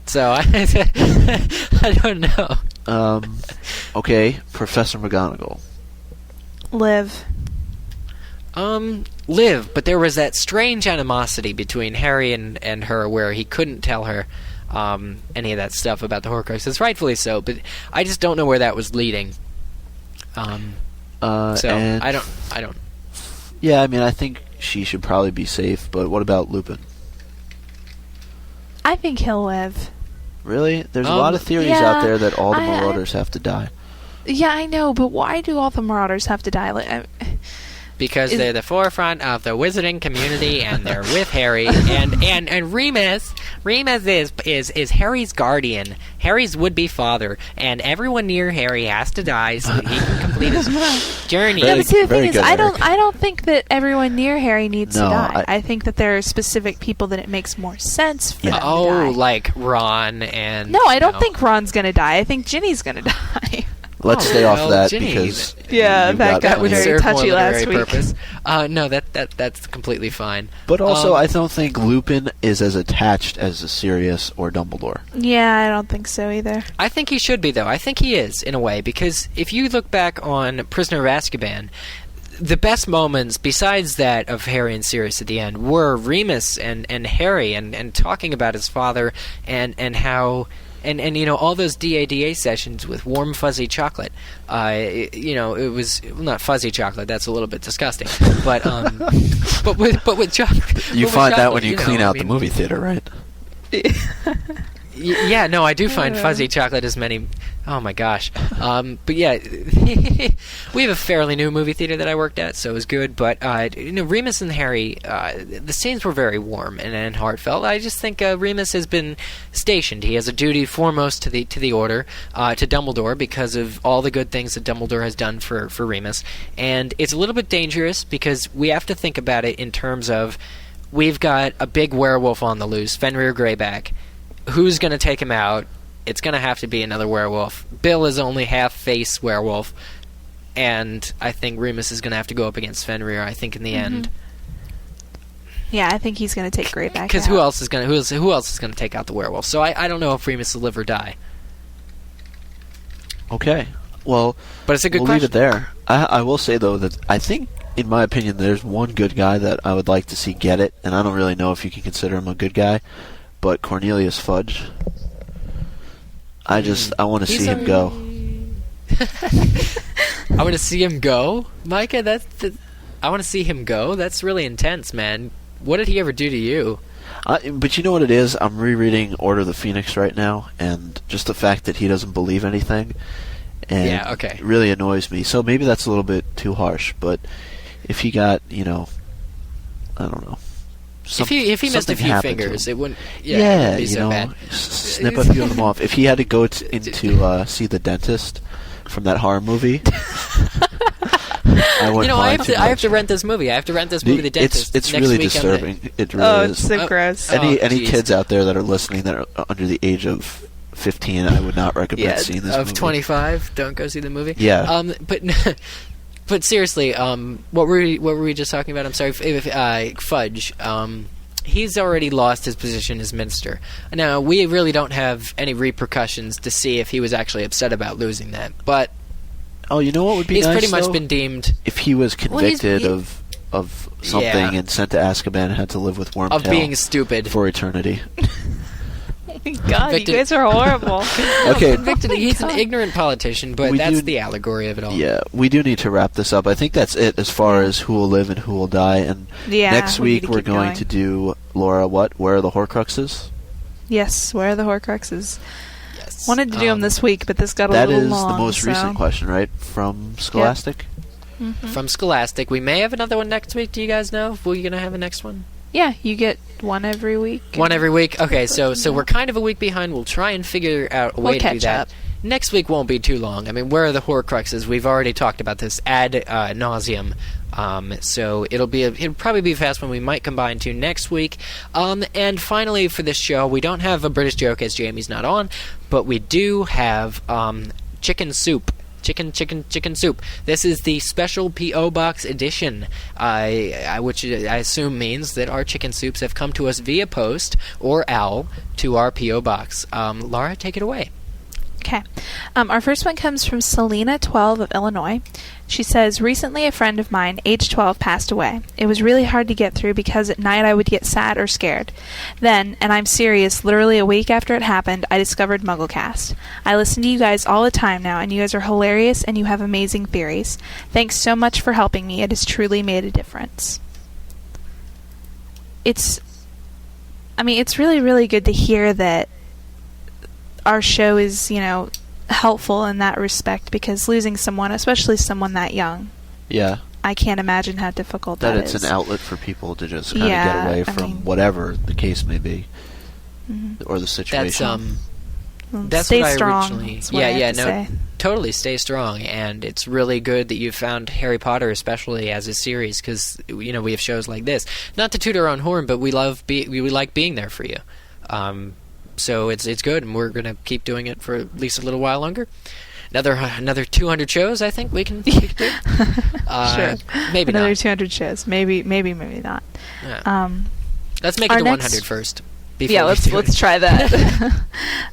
So, I don't know. Okay, Professor McGonagall. Live. Live, but there was that strange animosity between Harry and her where he couldn't tell her any of that stuff about the Horcruxes, rightfully so, but I just don't know where that was leading. So I don't. Yeah, I mean, I think she should probably be safe, but what about Lupin? I think he'll live. Really? There's a lot of theories out there that all the Marauders have to die. Yeah, I know, but why do all the Marauders have to die? Because they're the forefront of the wizarding community, and they're with Harry, and Remus is Harry's guardian, Harry's would-be father, and everyone near Harry has to die so that he can complete his journey. Yeah, but see, the thing is, I Eric. don't think that everyone near Harry needs to die. I I think that there are specific people that it makes more sense for them to die. Like Ron and... No, I don't think Ron's going to die. I think Ginny's going to die. Let's stay off that Ginny, because that got would very serve touchy more last literary week. purpose. No, that's completely fine. But also, I don't think Lupin is as attached as Sirius or Dumbledore. Yeah, I don't think so either. I think he should be, though. I think he is, in a way, because if you look back on Prisoner of Azkaban, the best moments, besides that of Harry and Sirius at the end, were Remus and Harry and talking about his father and how... And you know, all those DADA sessions with warm fuzzy chocolate, it was not fuzzy chocolate. That's a little bit disgusting. But with chocolate, You find that when you clean out the movie theater, right? Yeah, no, I do find fuzzy chocolate as many. Oh my gosh. But yeah, we have a fairly new movie theater that I worked at, so it was good. But Remus and Harry, the scenes were very warm and heartfelt. I just think Remus has been stationed. He has a duty foremost to the Order, to Dumbledore, because of all the good things that Dumbledore has done for Remus. And it's a little bit dangerous because we have to think about it in terms of we've got a big werewolf on the loose, Fenrir Greyback. Who's going to take him out? It's going to have to be another werewolf. Bill is only half-face werewolf, and I think Remus is going to have to go up against Fenrir, I think, in the end. Yeah, I think he's going to take Greyback because who else is going to take out the werewolf? So I don't know if Remus will live or die. Okay. Well, but it's a good we'll question. leave it there. I will say, though, that I think, in my opinion, there's one good guy that I would like to see get it, and I don't really know if you can consider him a good guy, but Cornelius Fudge. I want to see him go. I want to see him go? Micah, I want to see him go? That's really intense, man. What did he ever do to you? But you know what it is? I'm rereading Order of the Phoenix right now, and just the fact that he doesn't believe anything it really annoys me. So maybe that's a little bit too harsh, but if he got, I don't know. If he missed a few fingers, it wouldn't. Yeah, it wouldn't be so bad. Snip a few of them off. If he had to go into see the dentist from that horror movie, I wouldn't mind too much. I have to rent this movie. The Dentist. It's next really week disturbing. It really is. It's so gross. Any kids out there that are listening that are under the age of 15, I would not recommend seeing this movie. Of 25, don't go see the movie. Yeah. But seriously, what were we just talking about? I'm sorry, Fudge. He's already lost his position as minister. Now, we really don't have any repercussions to see if he was actually upset about losing that. But you know what would be he's nice, pretty much though? been deemed If he was convicted of something and sent to Azkaban and had to live with Wormtail of being stupid for eternity. God, you guys are horrible. Okay. Convicted. He's an ignorant politician, but that's the allegory of it all. Yeah, we do need to wrap this up. I think that's it as far as who will live and who will die. And next week we're going to do, Laura, what? Where are the Horcruxes? Yes, where are the Horcruxes? Yes. Wanted to do them this week, but this got a little long. That is the most recent question, right? From Scholastic? Yep. Mm-hmm. From Scholastic. We may have another one next week. Do you guys know? Will you going to have a next one? Yeah, you get one every week. One every week? Okay, so we're kind of a week behind. We'll try and figure out a way to do that. Up. Next week won't be too long. I mean, where are the Horcruxes? We've already talked about this ad nauseum. So it'll probably be a fast one. We might combine two next week. And finally, for this show, we don't have a British joke as Jamie's not on, but we do have chicken soup. Chicken soup. This is the special P.O. Box edition, which I assume means that our chicken soups have come to us via post or OWL to our P.O. Box. Laura, take it away. Okay. Our first one comes from Selena, 12, of Illinois. She says, recently a friend of mine, age 12, passed away. It was really hard to get through because at night I would get sad or scared. Then, and I'm serious, literally a week after it happened, I discovered MuggleCast. I listen to you guys all the time now, and you guys are hilarious and you have amazing theories. Thanks so much for helping me. It has truly made a difference. It's really, really good to hear that our show is, helpful in that respect, because losing someone, especially someone that young, I can't imagine how difficult that is. That it's an outlet for people to just kind of get away from whatever the case may be, or the situation. That's stay what I strong. Originally, totally stay strong, and it's really good that you found Harry Potter, especially as a series, because we have shows like this. Not to toot our own horn, but we like being there for you. So it's good, and we're going to keep doing it for at least a little while longer. Another 200 shows, I think we can do. Sure. Maybe another not. 200 shows. Maybe not. Yeah. Let's make it to 100 first. Let's try that.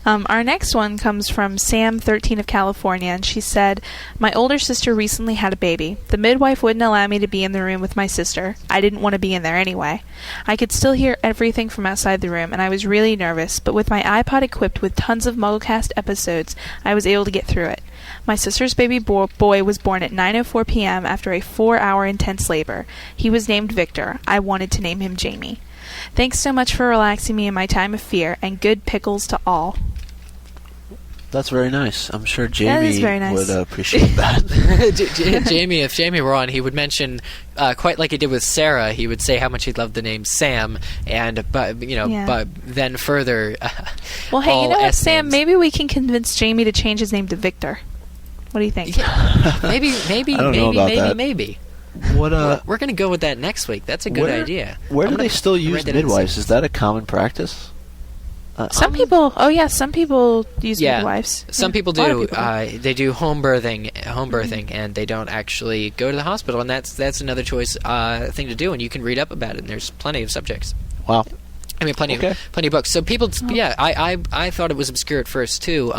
Our next one comes from Sam, 13, of California, and she said, my older sister recently had a baby. The midwife wouldn't allow me to be in the room with my sister. I didn't want to be in there anyway. I could still hear everything from outside the room, and I was really nervous, but with my iPod equipped with tons of MuggleCast episodes, I was able to get through it. My sister's baby boy was born at 9:04 p.m. after a 4-hour intense labor. He was named Victor. I wanted to name him Jamie. Thanks so much for relaxing me in my time of fear, and good pickles to all. That's very nice. I'm sure Jamie would appreciate that. Jamie, if Jamie were on, he would mention, quite like he did with Sarah, he would say how much he loved the name Sam, but then further. Well, hey, you know what, Sam? Maybe we can convince Jamie to change his name to Victor. What do you think? Yeah, maybe. What we're going to go with that next week. That's a good idea. Where do they still use midwives? Is that a common practice? Some people use midwives. Some people do. They do home birthing, and they don't actually go to the hospital, and that's another choice thing to do. And you can read up about it. And there's plenty of subjects. Wow. I mean, plenty of books. So people, I thought it was obscure at first too,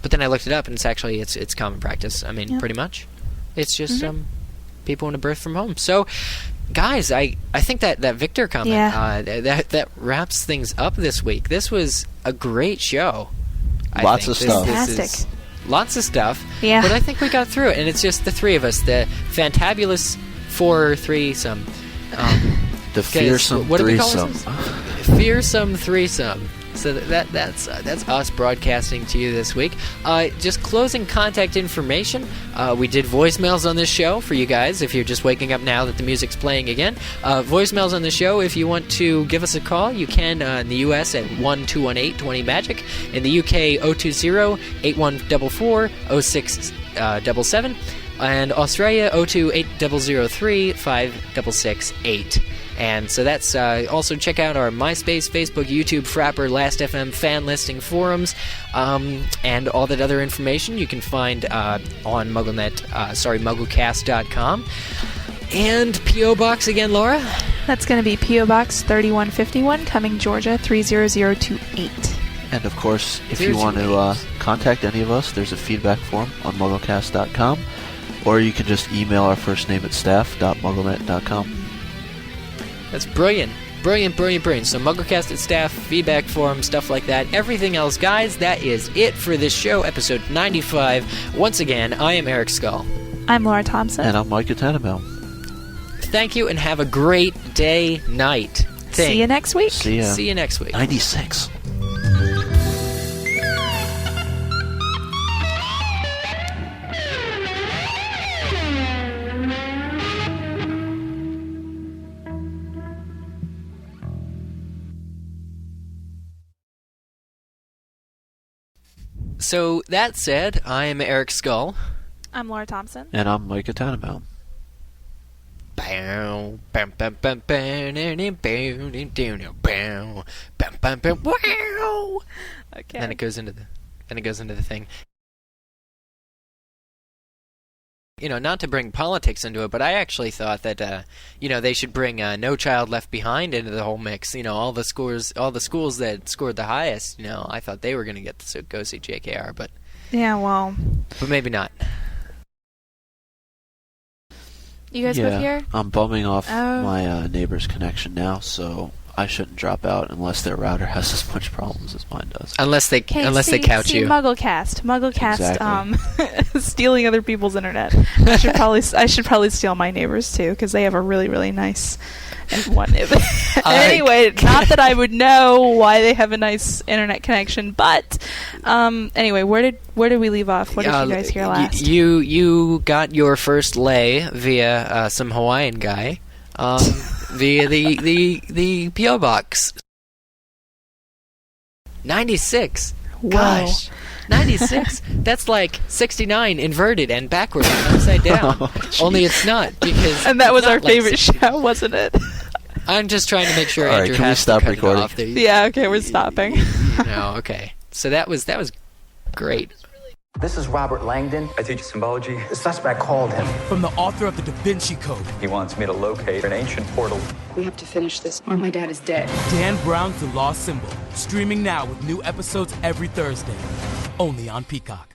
but then I looked it up, and it's common practice. I mean, pretty much, it's just people want to birth from home. So, guys, I think that Victor comment that wraps things up this week. This was a great show. Lots of stuff. Fantastic. Lots of stuff. Yeah. But I think we got through it, and it's just the three of us, the fantabulous threesome. The fearsome threesome. Fearsome threesome. So that's us broadcasting to you this week. Just closing contact information. We did voicemails on this show for you guys if you're just waking up now that the music's playing again. Voicemails on the show. If you want to give us a call, you can in the U.S. at 1-218-20-MAGIC. In the UK, 020-8144-0677. And Australia, 028-003-5668. And so that's also check out our MySpace, Facebook, YouTube, Frapper, Last.fm, fan listing forums, and all that other information you can find on MuggleCast.com. And P.O. Box again, Laura? That's going to be P.O. Box 3151, Cumming, Georgia 30028. And of course, if you want to contact any of us, there's a feedback form on MuggleCast.com, or you can just email our first name at staff.mugglenet.com. That's brilliant. Brilliant. So MuggleCast at staff, feedback forum, stuff like that. Everything else, guys, that is it for this show, episode 95. Once again, I am Eric Skull. I'm Laura Thompson. And I'm Micah Tannenbaum. Thank you, and have a great night. See you next week. See you next week. 96. So, that said, I'm Eric Skull. I'm Laura Thompson. And I'm Micah Tannenbaum. Bow, bam, bam, bam, bam, wow. Okay. Then it goes into the thing. You know, not to bring politics into it, but I actually thought that they should bring No Child Left Behind into the whole mix. You know, all the schools that scored the highest. You know, I thought they were going to get to go see JKR, but but maybe not. You guys both here? I'm bumming off my neighbor's connection now, so I shouldn't drop out unless their router has as much problems as mine does. Unless they couch you. MuggleCast, stealing other people's internet. I should probably steal my neighbors too, because they have a really, really nice one. Anyway, not that I would know why they have a nice internet connection, but anyway, where did we leave off? What did you guys hear last? You got your first lay via some Hawaiian guy. Via the P.O. Box. 96. Whoa. Gosh. 96. That's like 69 inverted and backward and upside down. Only it's not, because... And that was our favorite show, wasn't it? I'm just trying to make sure All Andrew right, can we has stop to cut recording? it off there. Yeah, okay, we're stopping. No, okay. So that was great. This is Robert Langdon. I teach symbology. The suspect called him. From the author of the Da Vinci Code, He wants me to locate an ancient portal. We have to finish this, or my dad is dead. Dan Brown's The Lost Symbol, streaming now with new episodes every Thursday, only on Peacock.